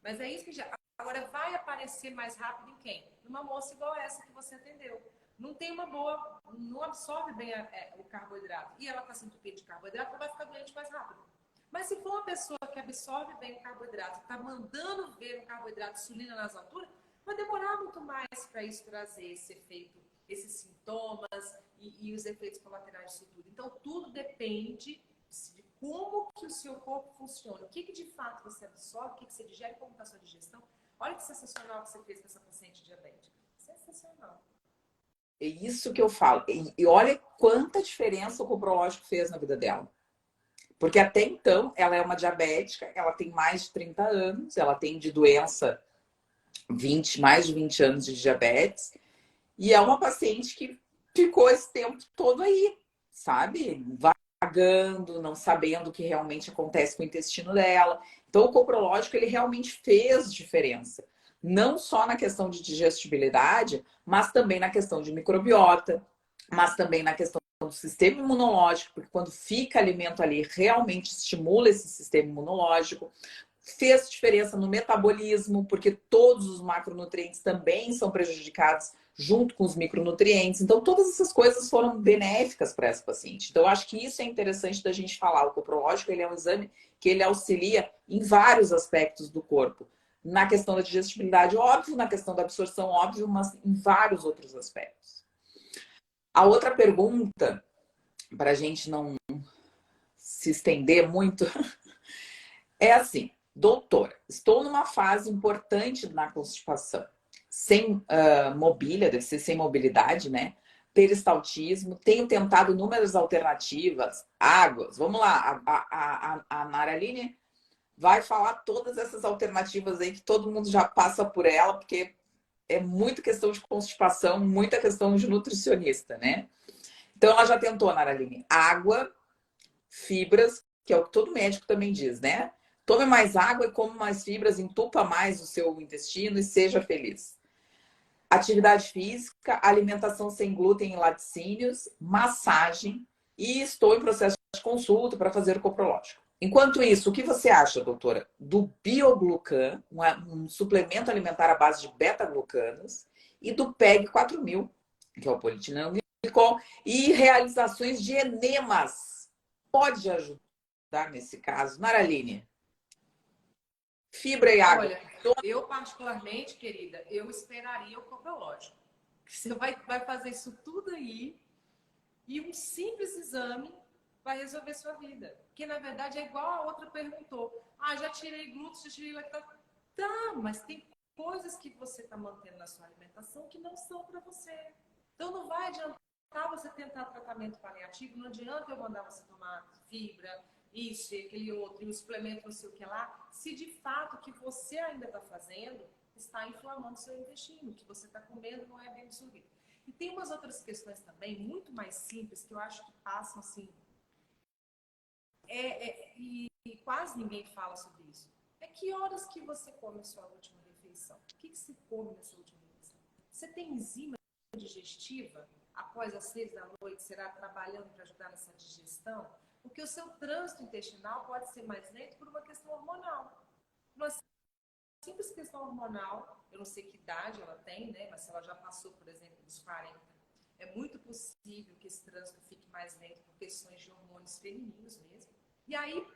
Mas é isso que já... Agora, vai aparecer mais rápido em quem? Numa moça igual essa que você atendeu. Não tem uma boa... Não absorve bem o carboidrato. E ela está se entupindo de carboidrato, ela vai ficar doente mais rápido. Mas se for uma pessoa que absorve bem o carboidrato, está mandando ver o carboidrato insulina nas alturas, vai demorar muito mais para isso trazer esse efeito, esses sintomas e os efeitos colaterais disso tudo. Então, tudo depende de como que o seu corpo funciona, o que de fato você absorve, o que você digere, como está a sua digestão. Olha que sensacional que você fez com essa paciente diabética. Sensacional. É isso que eu falo. E olha quanta diferença o coprológico fez na vida dela. Porque até então, ela é uma diabética, ela tem mais de 30 anos, ela tem de doença mais de 20 anos de diabetes, e é uma paciente que ficou esse tempo todo aí, sabe? Vagando, não sabendo o que realmente acontece com o intestino dela. Então, o coprológico, ele realmente fez diferença. Não só na questão de digestibilidade, mas também na questão de microbiota, mas também na questão do sistema imunológico, porque quando fica alimento ali, realmente estimula esse sistema imunológico. Fez diferença no metabolismo, porque todos os macronutrientes também são prejudicados junto com os micronutrientes. Então, todas essas coisas foram benéficas para essa paciente. Então, eu acho que isso é interessante da gente falar. O coprológico, ele é um exame que ele auxilia em vários aspectos do corpo. Na questão da digestibilidade, óbvio, na questão da absorção, óbvio, mas em vários outros aspectos. A outra pergunta, para a gente não se estender muito, é assim: doutora, estou numa fase importante na constipação. Sem mobília, deve ser sem mobilidade, né? Peristaltismo, tenho tentado inúmeras alternativas, águas. Vamos lá, a Naraline vai falar todas essas alternativas aí que todo mundo já passa por ela, porque é muito questão de constipação, muita questão de nutricionista, né? Então ela já tentou, Naraline, água, fibras, que é o que todo médico também diz, né? Tome mais água e coma mais fibras, entupa mais o seu intestino e seja feliz. Atividade física, alimentação sem glúten e laticínios, massagem, e estou em processo de consulta para fazer o coprológico. Enquanto isso, o que você acha, doutora, do Bioglucan, um suplemento alimentar à base de beta-glucanos, e do PEG 4000, que é o polietilenglicol, e realizações de enemas? Pode ajudar nesse caso? Naraline? Fibra e água. Olha, eu particularmente, querida, eu esperaria o coprológico. Você vai fazer isso tudo aí e um simples exame vai resolver sua vida. Que na verdade é igual a outra perguntou. Ah, já tirei glúten, já tirei lactose. Tá, mas tem coisas que você está mantendo na sua alimentação que não são para você. Então não vai adiantar você tentar tratamento paliativo, não adianta eu mandar você tomar fibra, isso e aquele outro, e o suplemento não sei o que lá, se de fato o que você ainda está fazendo está inflamando seu intestino, o que você está comendo não é bem absorvido. E tem umas outras questões também, muito mais simples, que eu acho que passam assim, e quase ninguém fala sobre isso. É que horas que você come a sua última refeição? O que você come nessa última refeição? Você tem enzima digestiva após as 6 da noite? Será trabalhando para ajudar nessa digestão? Porque o seu trânsito intestinal pode ser mais lento por uma questão hormonal. Uma simples questão hormonal, eu não sei que idade ela tem, né? Mas se ela já passou, por exemplo, dos 40, é muito possível que esse trânsito fique mais lento por questões de hormônios femininos mesmo. E aí,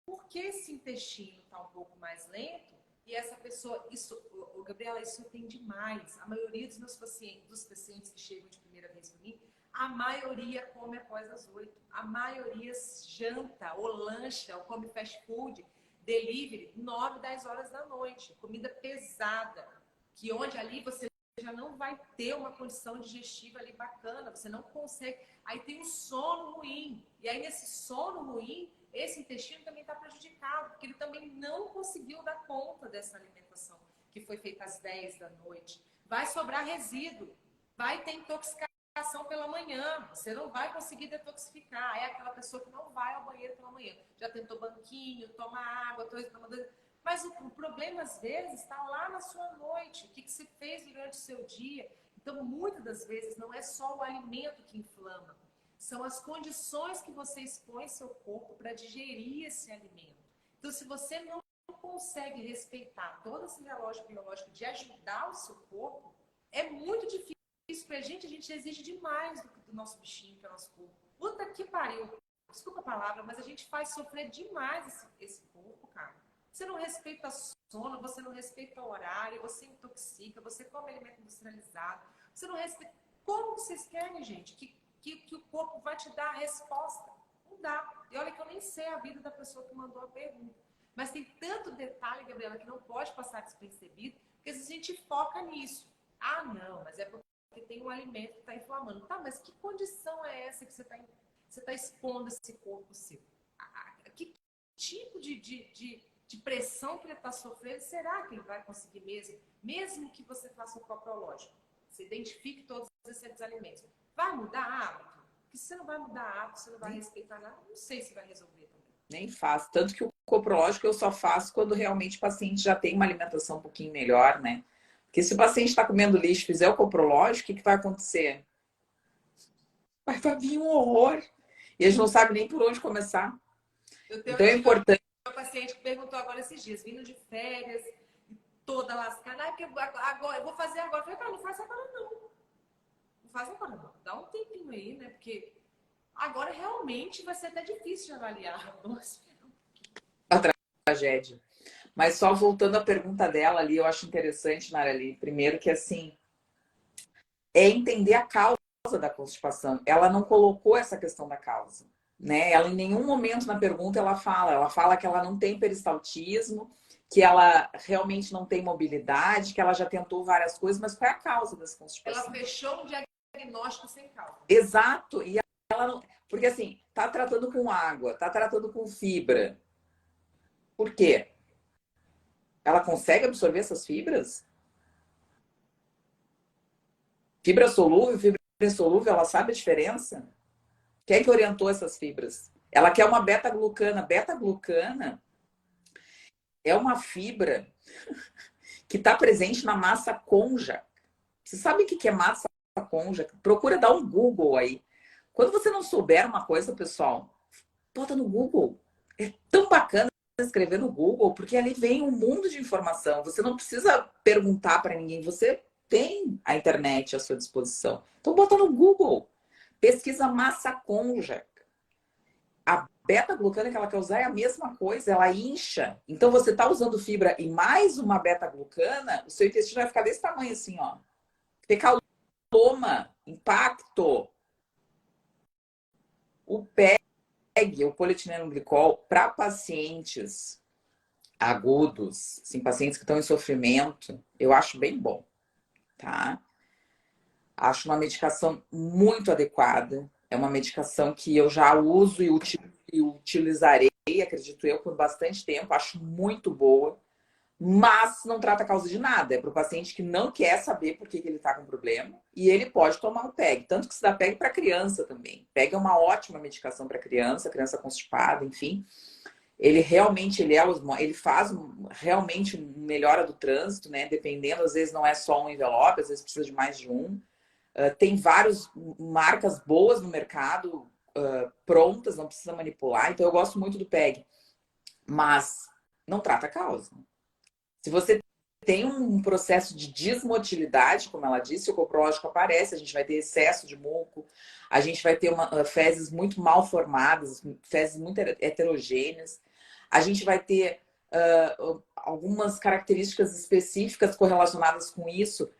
por que esse intestino está um pouco mais lento? E essa pessoa, Gabriela, isso tem demais. A maioria dos meus pacientes, dos pacientes que chegam de primeira vez para mim, a maioria come após as 8. A maioria janta ou lancha ou come fast food, delivery, 9, 10 horas da noite. Comida pesada, que onde ali você já não vai ter uma condição digestiva ali bacana, você não consegue. Aí tem um sono ruim. E aí nesse sono ruim, esse intestino também está prejudicado, porque ele também não conseguiu dar conta dessa alimentação que foi feita às 10 da noite. Vai sobrar resíduo, vai ter intoxicação pela manhã, você não vai conseguir detoxificar. É aquela pessoa que não vai ao banheiro pela manhã. Já tentou banquinho, toma água, mas o problema, às vezes, está lá na sua noite. O que você fez durante o seu dia? Então, muitas das vezes, não é só o alimento que inflama. São as condições que você expõe seu corpo para digerir esse alimento. Então, se você não consegue respeitar todo esse relógio biológico de ajudar o seu corpo, é muito difícil para a gente exige demais do nosso bichinho, que é o nosso corpo. Puta que pariu. Desculpa a palavra, mas a gente faz sofrer demais esse corpo, cara. Você não respeita sono, você não respeita o horário, você intoxica, você come alimento industrializado, você não respeita. Como vocês querem, gente, que o corpo vai te dar a resposta? Não dá. E olha que eu nem sei a vida da pessoa que mandou a pergunta. Mas tem tanto detalhe, Gabriela, que não pode passar despercebido, porque se a gente foca nisso. Ah, não, mas é porque tem um alimento que está inflamando. Tá, mas que condição é essa que você está expondo esse corpo seu? Que tipo de pressão que ele está sofrendo? Será que ele vai conseguir mesmo que você faça um coprológico? Você identifique todos esses alimentos. Vai mudar hábito? Porque se você não vai mudar hábito, você não vai respeitar nada, não sei se vai resolver também. Nem faço. Tanto que o coprológico eu só faço quando realmente o paciente já tem uma alimentação um pouquinho melhor, né? Porque se o paciente está comendo lixo e fizer o coprológico, o que vai acontecer? Vai vir um horror. E eles não sabem nem por onde começar. Então é importante. Um paciente que perguntou agora esses dias, vindo de férias, toda lascada, agora, eu vou fazer agora. Eu falei, cara, não faz agora não. Não faz agora não. Dá um tempinho aí, né? Porque agora realmente vai ser até difícil de avaliar. A tragédia. Mas só voltando à pergunta dela ali, eu acho interessante, Narali, primeiro que assim, é entender a causa da constipação. Ela não colocou essa questão da causa, né? Ela em nenhum momento na pergunta ela fala que ela não tem peristaltismo, que ela realmente não tem mobilidade, que ela já tentou várias coisas, mas qual é a causa dessa constipação? Ela fechou um diagnóstico sem causa. Exato, e ela não, porque assim, tá tratando com água, tá tratando com fibra. Por quê? Ela consegue absorver essas fibras? Fibra solúvel, fibra insolúvel, ela sabe a diferença? Quem é que orientou essas fibras? Ela quer uma beta-glucana. Beta-glucana é uma fibra que está presente na massa cônjuge. Você sabe o que é massa cônjuge? Procura dar um Google aí. Quando você não souber uma coisa, pessoal, bota no Google. É tão bacana escrever no Google, porque ali vem um mundo de informação. Você não precisa perguntar para ninguém. Você tem a internet à sua disposição. Então, bota no Google. Pesquisa massa cônjuge. A beta-glucana que ela quer usar é a mesma coisa, ela incha. Então, você está usando fibra e mais uma beta-glucana, o seu intestino vai ficar desse tamanho assim, ó. Fecaloma, impacto. O PEG, o polietilenglicol, para pacientes agudos, assim, pacientes que estão em sofrimento, eu acho bem bom, tá? Acho uma medicação muito adequada. É uma medicação que eu já uso e utilizarei, acredito eu, por bastante tempo. Acho muito boa, mas não trata a causa de nada. É para o paciente que não quer saber por que ele está com problema e ele pode tomar o PEG. Tanto que se dá PEG para criança também. PEG é uma ótima medicação para criança, criança constipada, enfim. Ele realmente ele faz realmente melhora do trânsito, né? Dependendo, às vezes não é só um envelope, às vezes precisa de mais de um. Tem várias marcas boas no mercado, prontas, não precisa manipular. Então eu gosto muito do PEG, mas não trata a causa. Se você tem um processo de desmotilidade, como ela disse, o coprológico aparece, a gente vai ter excesso de muco, a gente vai ter fezes muito mal formadas, fezes muito heterogêneas, a gente vai ter algumas características específicas correlacionadas com isso,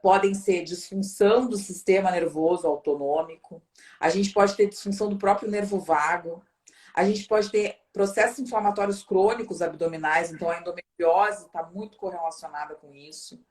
podem ser disfunção do sistema nervoso autonômico, a gente pode ter disfunção do próprio nervo vago, a gente pode ter processos inflamatórios crônicos abdominais, então a endometriose está muito correlacionada com isso.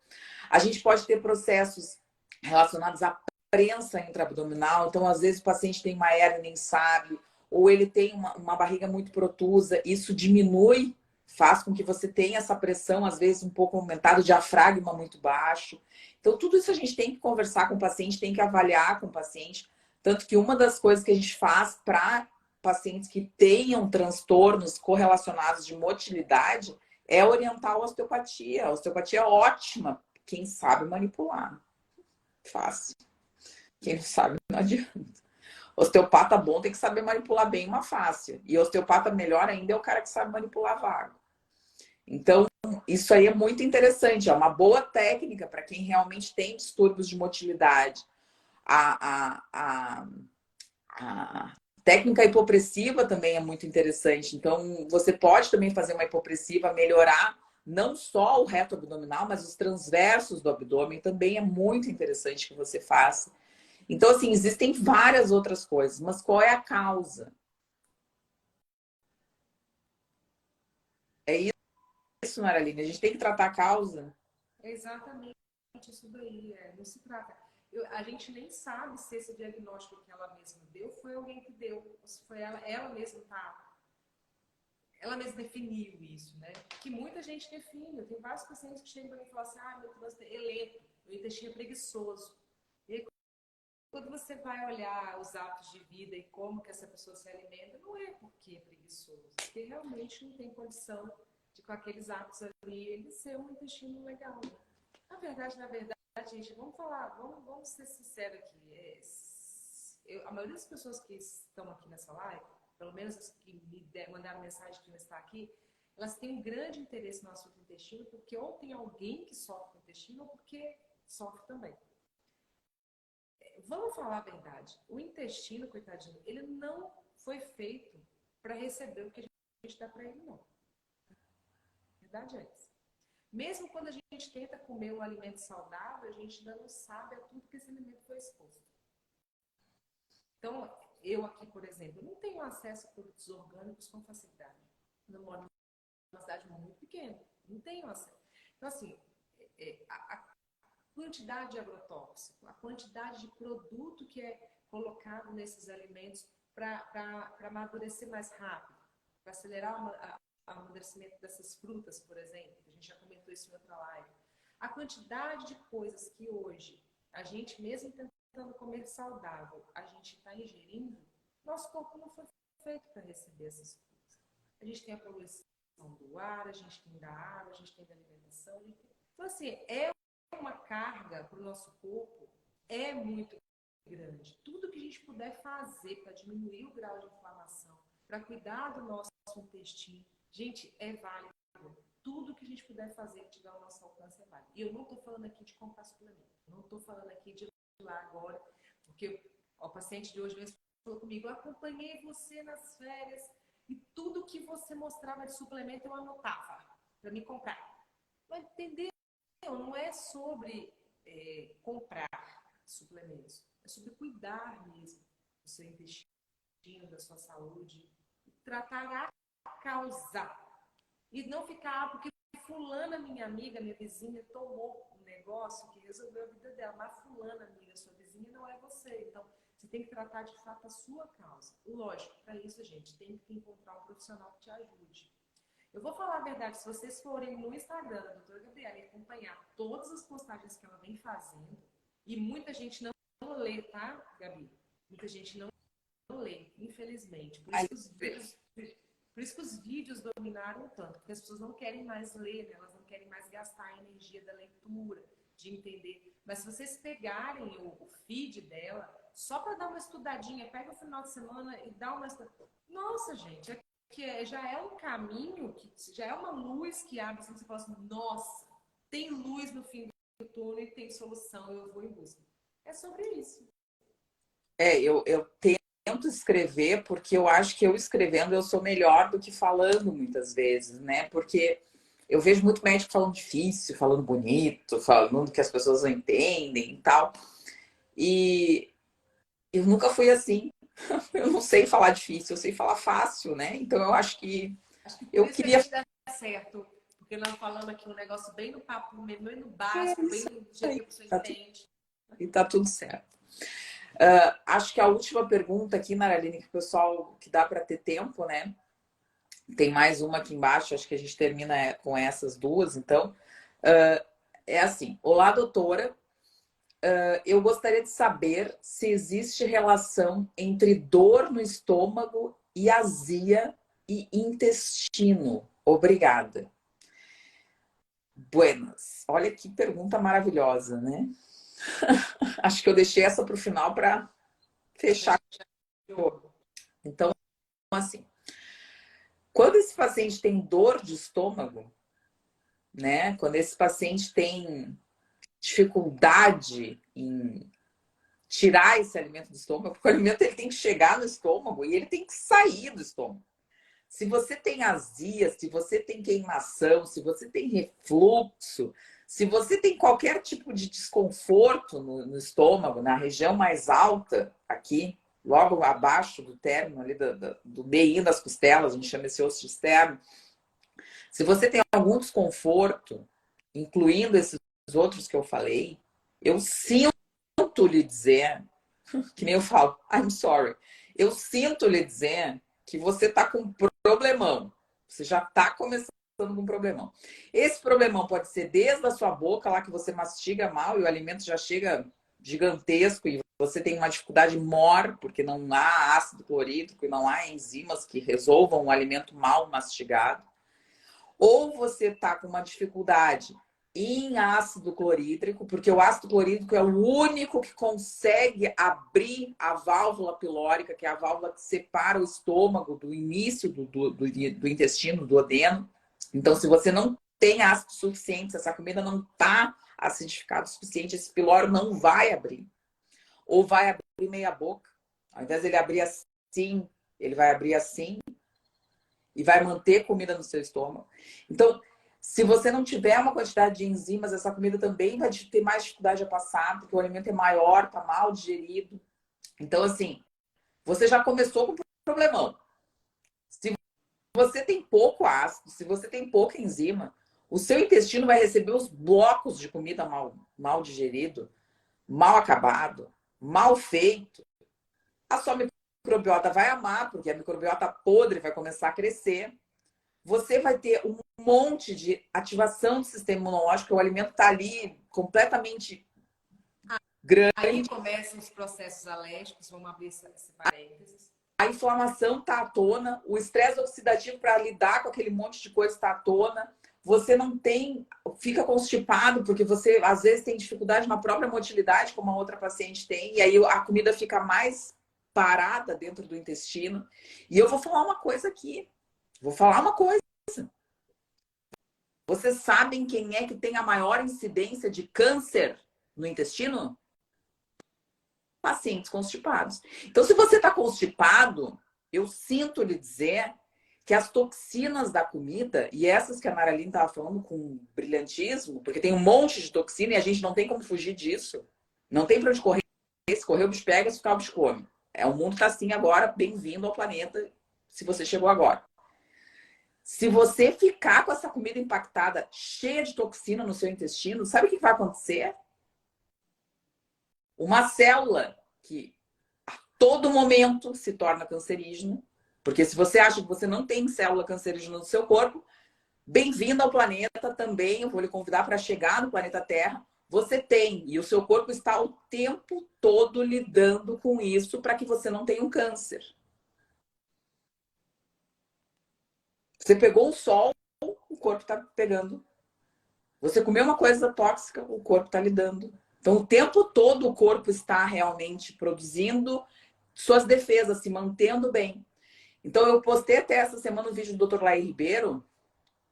A gente pode ter processos relacionados à prensa intraabdominal, então às vezes o paciente tem uma hérnia e nem sabe, ou ele tem uma barriga muito protusa, isso diminui, faz com que você tenha essa pressão, às vezes um pouco aumentada, o diafragma muito baixo. Então tudo isso a gente tem que conversar com o paciente, tem que avaliar com o paciente, tanto que uma das coisas que a gente faz para pacientes que tenham transtornos correlacionados de motilidade é orientar a osteopatia. A osteopatia é ótima, quem sabe manipular. Fácil. Quem não sabe, não adianta. Osteopata bom tem que saber manipular bem uma fáscia. E osteopata melhor ainda é o cara que sabe manipular vago. Então, isso aí é muito interessante. É uma boa técnica para quem realmente tem distúrbios de motilidade. A técnica hipopressiva também é muito interessante. Então, você pode também fazer uma hipopressiva, melhorar não só o reto abdominal, mas os transversos do abdômen também é muito interessante que você faça. Então, assim, existem várias outras coisas, mas qual é a causa? É isso, Maraline? A gente tem que tratar a causa. É exatamente isso daí. Não se trata. A gente nem sabe se esse diagnóstico que ela mesma deu foi alguém que deu, ou se foi ela mesma tá. Ela mesma definiu isso, né? Que muita gente define. Eu tenho vários pacientes que chegam para mim e falam assim: meu trânsito é lento, meu intestino é preguiçoso. E aí, quando você vai olhar os hábitos de vida e como que essa pessoa se alimenta, não é porque é preguiçoso, porque realmente não tem condição de, com aqueles hábitos ali, ele ser um intestino legal. Né? Na verdade, gente, vamos falar, vamos ser sinceros aqui. A maioria das pessoas que estão aqui nessa live, pelo menos as que me mandaram mensagem que não está aqui, elas têm um grande interesse no assunto intestino, porque ou tem alguém que sofre com o intestino, ou porque sofre também. Vamos falar a verdade. O intestino, coitadinho, ele não foi feito para receber o que a gente dá para ele, não. A verdade é essa. Mesmo quando a gente tenta comer um alimento saudável, a gente ainda não sabe a tudo que esse alimento foi exposto. Então, eu aqui, por exemplo, não tenho acesso a produtos orgânicos com facilidade. Eu moro numa cidade muito pequena, não tenho acesso. Então, assim, a quantidade de agrotóxico, a quantidade de produto que é colocado nesses alimentos para amadurecer mais rápido, para acelerar o amadurecimento dessas frutas, por exemplo, que a gente já comentou isso em outra live. A quantidade de coisas que hoje a gente, mesmo tentando comer saudável, a gente está ingerindo, nosso corpo não foi feito para receber essas coisas. A gente tem a poluição do ar, a gente tem da água, a gente tem da alimentação. Então, assim, é uma carga para o nosso corpo é muito grande. Tudo que a gente puder fazer para diminuir o grau de inflamação, para cuidar do nosso intestino, gente, é válido. Tudo que a gente puder fazer que tiver ao nosso alcance é válido. E eu não estou falando aqui de comprar suplemento. Não estou falando aqui de ir lá agora, porque o paciente de hoje mesmo falou comigo, eu acompanhei você nas férias e tudo que você mostrava de suplemento eu anotava para me comprar. Mas entendeu? Não é sobre comprar suplementos, é sobre cuidar mesmo do seu intestino, da sua saúde, tratar a causa. E não ficar, porque fulana, minha amiga, minha vizinha, tomou um negócio que resolveu a vida dela. Mas fulana, amiga, sua vizinha não é você. Então, você tem que tratar de fato a sua causa. Lógico, para isso, gente, tem que encontrar um profissional que te ajude. Eu vou falar a verdade, se vocês forem no Instagram da doutora Gabriela e acompanhar todas as postagens que ela vem fazendo, e muita gente não lê, tá, Gabi? Muita gente não lê, infelizmente. Por isso que os vídeos dominaram tanto, porque as pessoas não querem mais ler, né? Elas não querem mais gastar a energia da leitura, de entender. Mas se vocês pegarem o feed dela, só para dar uma estudadinha, pega o final de semana e dá uma estudadinha. Nossa, gente, já é um caminho, já é uma luz que abre, assim, você fala assim, nossa, tem luz no fim do túnel e tem solução, eu vou em busca. É sobre isso. Eu tento escrever porque eu acho que eu escrevendo eu sou melhor do que falando muitas vezes, né? Porque eu vejo muito médico falando difícil, falando bonito, falando que as pessoas não entendem e tal. E eu nunca fui assim. Eu não sei falar difícil, eu sei falar fácil, né? Então eu acho que Por eu isso que queria. a gente dá certo. Porque nós falamos aqui um negócio bem no papo, bem no básico, bem do jeito que a pessoa entende. E tá tudo certo. Acho que a última pergunta aqui, Naraline, que o pessoal, que dá para ter tempo, né? Tem mais uma aqui embaixo, acho que a gente termina com essas duas, então. É assim, olá, doutora. Eu gostaria de saber se existe relação entre dor no estômago e azia e intestino. Obrigada. Buenas. Olha que pergunta maravilhosa, né? Acho que eu deixei essa para o final para fechar. Então, assim, quando esse paciente tem dor de estômago, né? Quando esse paciente tem dificuldade em tirar esse alimento do estômago, porque o alimento ele tem que chegar no estômago e ele tem que sair do estômago. Se você tem azia, se você tem queimação, se você tem refluxo, se você tem qualquer tipo de desconforto no estômago, na região mais alta, aqui, logo abaixo do término, ali do meio das costelas, a gente chama esse osso externo. Se você tem algum desconforto, incluindo esses outros que eu falei, eu sinto lhe dizer, que nem eu falo, I'm sorry, eu sinto lhe dizer que você está com um problemão. Você já está começando com um problemão. Esse problemão pode ser desde a sua boca, lá que você mastiga mal e o alimento já chega gigantesco e você tem uma dificuldade maior, porque não há ácido clorídrico e não há enzimas que resolvam o alimento mal mastigado. Ou você está com uma dificuldade em ácido clorídrico, porque o ácido clorídrico é o único que consegue abrir a válvula pilórica, que é a válvula que separa o estômago do início do intestino, do duodeno. Então, se você não tem ácido suficiente, se essa comida não está acidificada o suficiente, esse pilório não vai abrir. Ou vai abrir meia boca. Ao invés de ele abrir assim, ele vai abrir assim e vai manter comida no seu estômago. Então, se você não tiver uma quantidade de enzimas, essa comida também vai ter mais dificuldade a passar, porque o alimento é maior, está mal digerido. Então, assim, você já começou com um problemão. Se você tem pouco ácido, se você tem pouca enzima, o seu intestino vai receber os blocos de comida mal digerido, mal acabado, mal feito. A sua microbiota vai amar, porque a microbiota podre vai começar a crescer. Você vai ter um monte de ativação do sistema imunológico, o alimento está ali completamente grande. Aí começam os processos alérgicos, vamos abrir esse parênteses. A inflamação está à tona, o estresse oxidativo para lidar com aquele monte de coisa está à tona. Você não tem, fica constipado, porque você às vezes tem dificuldade na própria motilidade, como a outra paciente tem, e aí a comida fica mais parada dentro do intestino. E eu vou falar uma coisa aqui. Vou falar uma coisa. Vocês sabem quem é que tem a maior incidência de câncer no intestino? Pacientes constipados. Então, se você está constipado, eu sinto lhe dizer que as toxinas da comida, e essas que a Naraline estava falando com brilhantismo, porque tem um monte de toxina e a gente não tem como fugir disso. Não tem para onde correr. Se correr, o bicho pega, se ficar, o bicho come. O mundo está assim agora, bem-vindo ao planeta, se você chegou agora. Se você ficar com essa comida impactada, cheia de toxina no seu intestino, sabe o que vai acontecer? Uma célula que a todo momento se torna cancerígena, porque se você acha que você não tem célula cancerígena no seu corpo, bem-vindo ao planeta também. Eu vou lhe convidar para chegar no planeta Terra. Você tem, e o seu corpo está o tempo todo lidando com isso para que você não tenha um câncer. Você pegou o sol, o corpo está pegando. Você comeu uma coisa tóxica, o corpo está lidando. Então, o tempo todo o corpo está realmente produzindo suas defesas, se mantendo bem. Então, eu postei até essa semana um vídeo do Dr. Laí Ribeiro,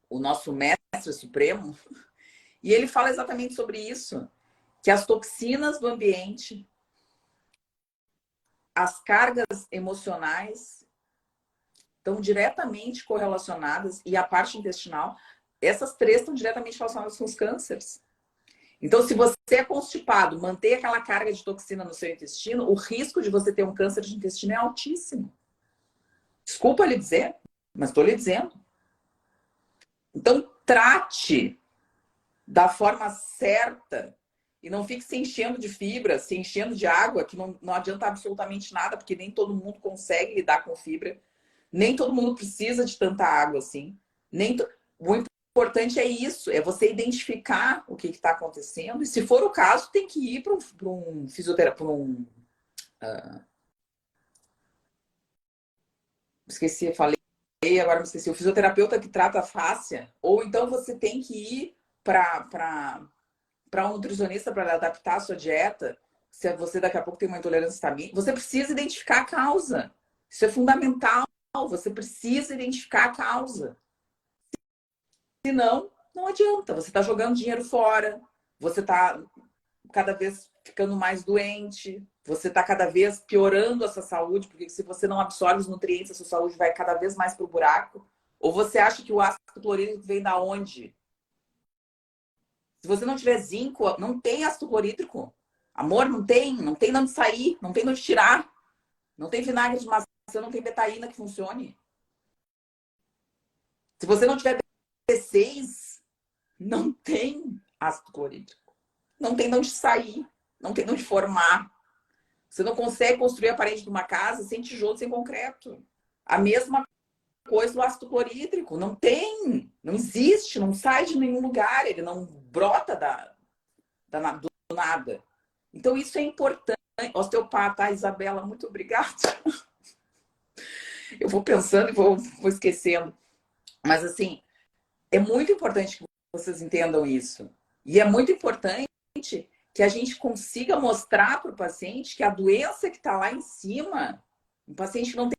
o nosso mestre supremo, e ele fala exatamente sobre isso, que as toxinas do ambiente, as cargas emocionais estão diretamente correlacionadas, e a parte intestinal, essas três estão diretamente relacionadas com os cânceres. Então, se você é constipado, manter aquela carga de toxina no seu intestino, o risco de você ter um câncer de intestino é altíssimo. Desculpa lhe dizer, mas estou lhe dizendo. Então, trate da forma certa e não fique se enchendo de fibra, se enchendo de água, que não adianta absolutamente nada, porque nem todo mundo consegue lidar com fibra, nem todo mundo precisa de tanta água assim. O importante é isso, é você identificar o que está acontecendo, e se for o caso, tem que ir para um fisioterapeuta, esqueci, falei, agora me esqueci, o fisioterapeuta que trata a fáscia, ou então você tem que ir para um nutricionista para adaptar a sua dieta, se você daqui a pouco tem uma intolerância histamínica, você precisa identificar a causa. Isso é fundamental, você precisa identificar a causa. Senão, não adianta, você está jogando dinheiro fora, você está cada vez ficando mais doente, você está cada vez piorando a sua saúde, porque se você não absorve os nutrientes, a sua saúde vai cada vez mais para o buraco. Ou você acha que o ácido clorídrico vem da onde? Se você não tiver zinco, não tem ácido clorídrico. Amor, não tem de onde sair, não tem de onde tirar. Não tem vinagre de maçã, não tem betaína que funcione. Se você não tiver B6, não tem ácido clorídrico. Não tem de onde sair, não tem de onde formar. Você não consegue construir a parede de uma casa sem tijolo, sem concreto. A mesma coisa do ácido clorídrico. Não tem, não existe, não sai de nenhum lugar, ele não brota do nada. Então, isso é importante. Osteopata, Isabela, muito obrigada. Eu vou pensando e vou esquecendo. Mas, assim, é muito importante que vocês entendam isso. E é muito importante que a gente consiga mostrar para o paciente que a doença que está lá em cima, o paciente não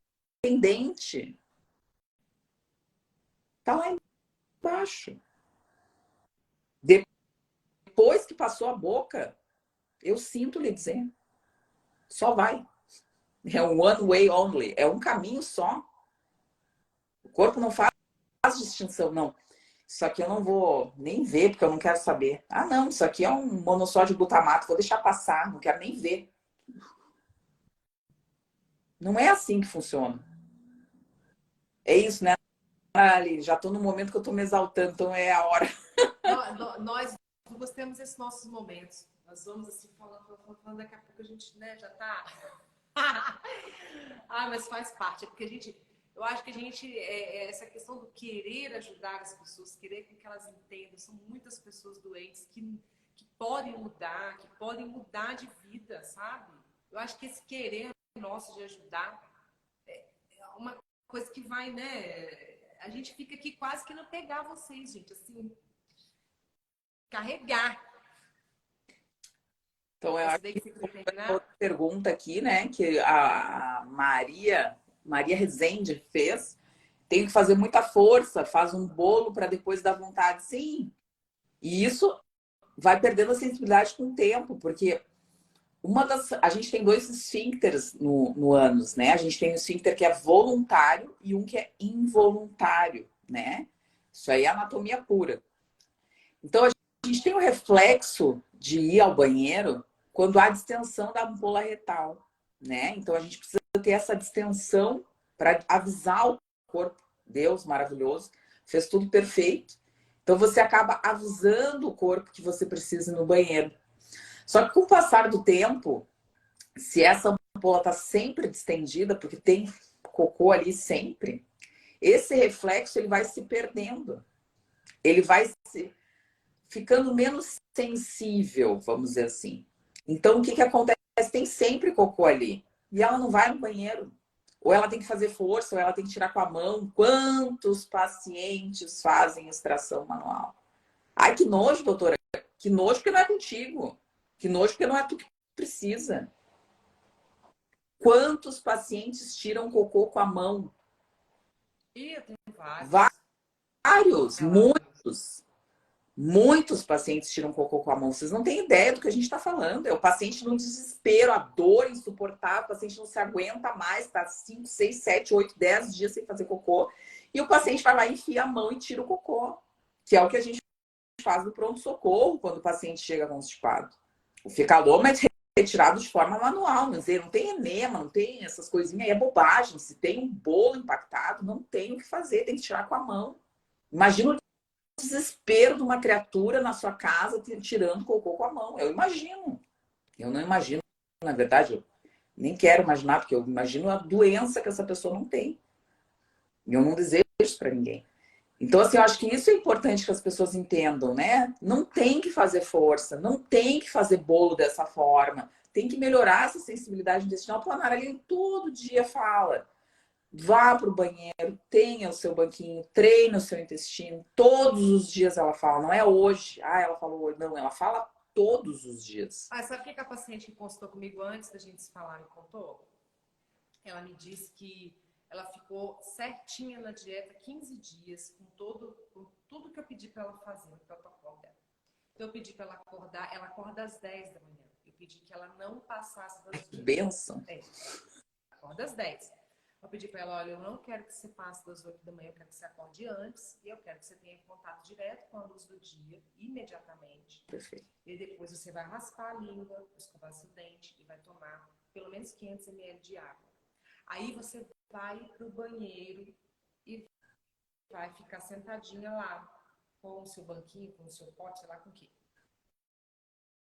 tem dente, está lá embaixo. Depois que passou a boca, eu sinto lhe dizer, só vai. É um one way only, é um caminho só. O corpo não faz distinção, não. Isso aqui eu não vou nem ver, porque eu não quero saber. Ah, não, isso aqui é um monossódio glutamato, vou deixar passar, não quero nem ver. Não é assim que funciona. É isso, né, Ali? Já estou no momento que eu estou me exaltando, então é a hora. Nós duas temos esses nossos momentos. Nós vamos assim, falando, daqui a pouco a gente, né, já tá. Mas faz parte, é porque eu acho que a gente, essa questão do querer ajudar as pessoas, querer que elas entendam, são muitas pessoas doentes que podem mudar de vida, sabe? Eu acho que esse querer nosso de ajudar é uma coisa que vai, né? A gente fica aqui quase que não pegar vocês, gente, assim, carregar. Então, eu acho que outra pergunta aqui, né, que a Maria Rezende fez, tem que fazer muita força, faz um bolo para depois dar vontade. Sim, e isso vai perdendo a sensibilidade com o tempo, porque a gente tem dois esfíncteres no ânus, né? A gente tem um esfíncter que é voluntário e um que é involuntário, né? Isso aí é anatomia pura. Então, a gente tem o reflexo de ir ao banheiro quando há distensão da ampola retal, né? Então, a gente precisa ter essa distensão para avisar o corpo, Deus maravilhoso, fez tudo perfeito. Então você acaba avisando o corpo que você precisa ir no banheiro. Só que com o passar do tempo, se essa ampola está sempre distendida, porque tem cocô ali sempre, esse reflexo ele vai se perdendo. Ele vai se ficando menos sensível, vamos dizer assim. Então, o que acontece? Tem sempre cocô ali. E ela não vai no banheiro. Ou ela tem que fazer força, ou ela tem que tirar com a mão. Quantos pacientes fazem extração manual? Ai, que nojo, doutora. Que nojo porque não é contigo. Que nojo porque não é tu que precisa. Quantos pacientes tiram cocô com a mão? Eu tenho vários. Vários, muitos. Muitos pacientes tiram cocô com a mão. Vocês não têm ideia do que a gente está falando. É o paciente num desespero, a dor insuportável, o paciente não se aguenta mais, tá 5, 6, 7, 8, 10 dias sem fazer cocô. E o paciente vai lá e enfia a mão e tira o cocô. Que é o que a gente faz no pronto-socorro quando o paciente chega constipado. O fecaloma é retirado de forma manual, mas não tem enema, não tem essas coisinhas aí, é bobagem. Se tem um bolo impactado, não tem o que fazer, tem que tirar com a mão. Imagina o desespero de uma criatura na sua casa tirando cocô com a mão. Eu imagino. Eu não imagino, na verdade, eu nem quero imaginar, porque eu imagino a doença que essa pessoa não tem. E eu não desejo isso para ninguém. Então, assim, eu acho que isso é importante que as pessoas entendam, né? Não tem que fazer força, não tem que fazer bolo dessa forma. Tem que melhorar essa sensibilidade intestinal. A Planara ali todo dia fala. Vá para o banheiro, tenha o seu banquinho, treine o seu intestino. Todos os dias ela fala, não é hoje. Ah, ela falou hoje. Não, ela fala todos os dias. Ah, sabe o que a paciente que consultou comigo antes da gente se falar me contou? Ela me disse que ela ficou certinha na dieta 15 dias, com tudo que eu pedi para ela fazer, no protocolo dela. Então, eu pedi para ela acordar, ela acorda às 10 da manhã. Eu pedi que ela não passasse das 8. Benção. Acorda às 10. Eu pedi para ela, olha, eu não quero que você passe das 8 da manhã, eu quero que você acorde antes e eu quero que você tenha contato direto com a luz do dia, imediatamente. Perfeito. E depois você vai raspar a língua, escovar seu dente e vai tomar pelo menos 500 ml de água. Aí você vai pro banheiro e vai ficar sentadinha lá, com o seu banquinho, com o seu pote, sei lá com o quê.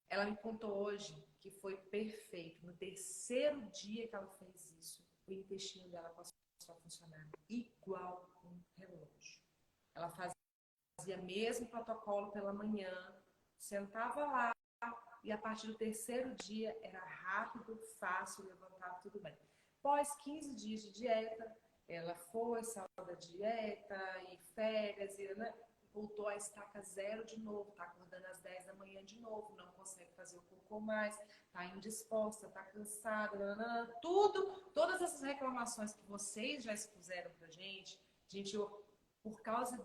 Ela me contou hoje que foi perfeito. No terceiro dia que ela fez isso, o intestino dela passou a funcionar igual um relógio. Ela fazia mesmo protocolo pela manhã, sentava lá e a partir do terceiro dia era rápido, fácil, levantava tudo bem. Após 15 dias de dieta, ela foi, saiu da dieta e férias, e, né, voltou à estaca zero de novo, tá acordando às 10 da manhã de novo, não consegue fazer o cocô mais, tá indisposta, tá cansada, todas essas reclamações que vocês já expuseram pra gente, por causa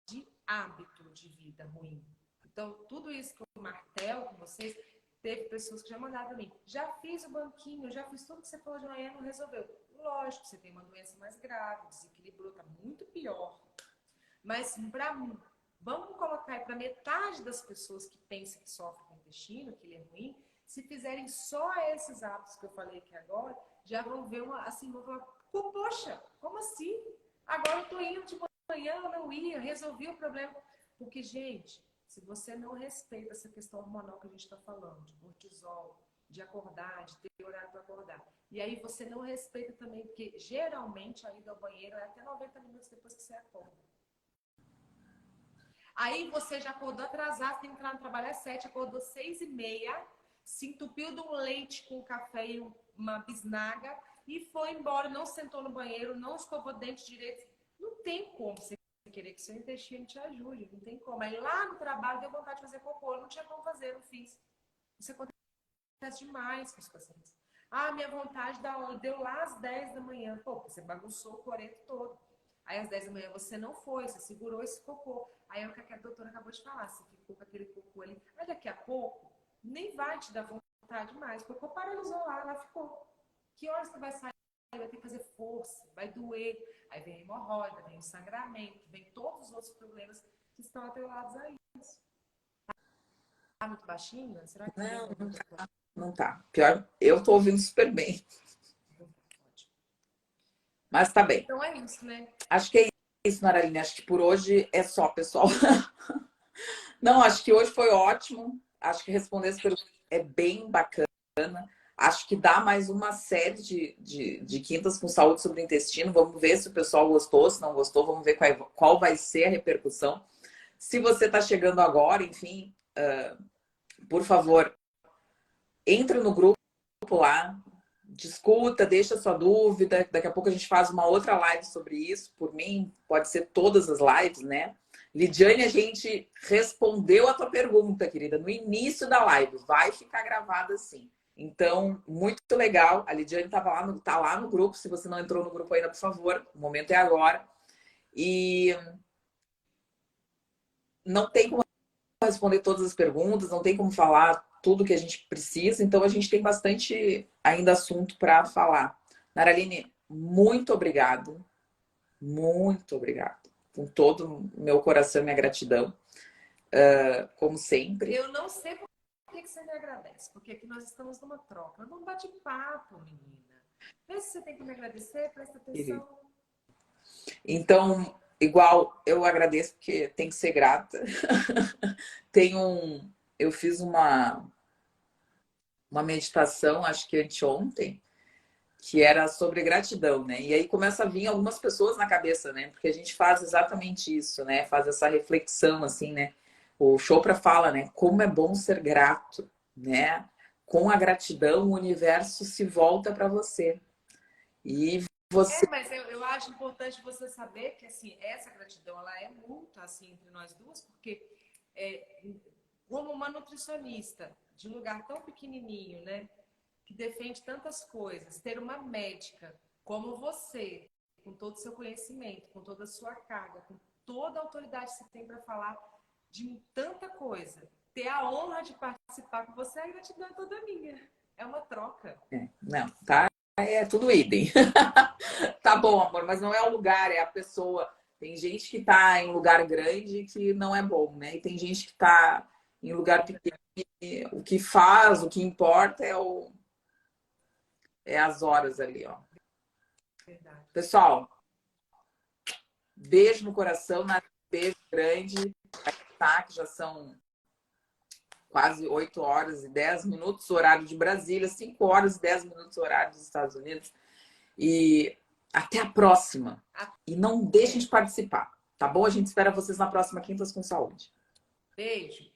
de hábito de vida ruim. Então, tudo isso que eu martelo com vocês, teve pessoas que já mandaram pra mim, já fiz o banquinho, já fiz tudo que você falou de manhã, não resolveu. Lógico, você tem uma doença mais grave, desequilibrou, tá muito pior. Mas vamos colocar aí para metade das pessoas que pensam que sofrem com o intestino, que ele é ruim, se fizerem só esses hábitos que eu falei aqui agora, já vão ver vão falar, poxa, como assim? Agora eu tô indo de manhã, eu não ia, resolvi o problema. Porque, gente, se você não respeita essa questão hormonal que a gente está falando, de cortisol, de acordar, de ter horário para acordar, e aí você não respeita também, porque geralmente a ida ao banheiro é até 90 minutos depois que você acorda. Aí você já acordou atrasado, tem que entrar no trabalho às 7, acordou 6h30, se entupiu de um leite com café e uma bisnaga e foi embora, não sentou no banheiro, não escovou o dente direito. Não tem como você querer que seu intestino te ajude, não tem como. Aí lá no trabalho deu vontade de fazer cocô, não tinha como fazer, não fiz. Isso acontece demais com os pacientes. Ah, minha vontade deu lá às 10 da manhã. Pô, você bagunçou o coreto todo. Aí às 10 da manhã você não foi, você segurou esse cocô. Aí é o que a doutora acabou de falar, você ficou com aquele cocô ali. Aí daqui a pouco, nem vai te dar vontade mais. O cocô paralisou lá, ela ficou. Que horas você vai sair? Vai ter que fazer força, vai doer. Aí vem a hemorroida, vem o sangramento, vem todos os outros problemas que estão atrelados a isso. Tá muito baixinho? Será que não, não tá. Pior, eu tô ouvindo super bem. Mas tá bem. Então é isso, né? Acho que é isso, Naraline. Acho que por hoje é só, pessoal. Não, acho que hoje foi ótimo. Acho que responder essa pergunta é bem bacana. Acho que dá mais uma série de quintas com saúde sobre o intestino. Vamos ver se o pessoal gostou, se não gostou. Vamos ver qual vai ser a repercussão. Se você está chegando agora, enfim, por favor, entre no grupo lá, discuta, deixa sua dúvida. Daqui a pouco a gente faz uma outra live sobre isso. Por mim, pode ser todas as lives, né? Lidiane, a gente respondeu a tua pergunta, querida, no início da live. Vai ficar gravada assim. Então, muito legal. A Lidiane tá lá no grupo. Se você não entrou no grupo ainda, por favor, o momento é agora. E não tem como responder todas as perguntas, não tem como falar tudo que a gente precisa, então a gente tem bastante ainda assunto para falar. Naraline, muito obrigado. Muito obrigado. Com todo o meu coração e minha gratidão. Como sempre. Eu não sei por que você me agradece, porque aqui nós estamos numa troca, num bate-papo, menina. Vê se você tem que me agradecer, presta atenção. Então, igual, eu agradeço porque tem que ser grata. Eu fiz uma meditação, acho que anteontem, que era sobre gratidão, né? E aí começa a vir algumas pessoas na cabeça, né? Porque a gente faz exatamente isso, né? Faz essa reflexão, assim, né? O Chopra fala, né? Como é bom ser grato, né? Com a gratidão, o universo se volta para você. E você... Mas eu acho importante você saber que, assim, essa gratidão, ela é mútua, assim, entre nós duas, porque como uma nutricionista de um lugar tão pequenininho, né? Que defende tantas coisas, ter uma médica como você, com todo o seu conhecimento, com toda a sua carga, com toda a autoridade que você tem para falar de tanta coisa, ter a honra de participar com você, a gratidão é toda minha. É uma troca. Não, tá? É tudo idem. Tá bom, amor, mas não é o lugar, é a pessoa. Tem gente que tá em lugar grande que não é bom, né? E tem gente que tá em lugar pequeno. O que faz, o que importa é as horas ali, ó. Verdade. Pessoal, beijo no coração, beijo grande. Tá, que já são quase 8 horas e 10 minutos, horário de Brasília, 5 horas e 10 minutos, horário dos Estados Unidos. E até a próxima. E não deixem de participar, tá bom? A gente espera vocês na próxima Quintas com Saúde. Beijo.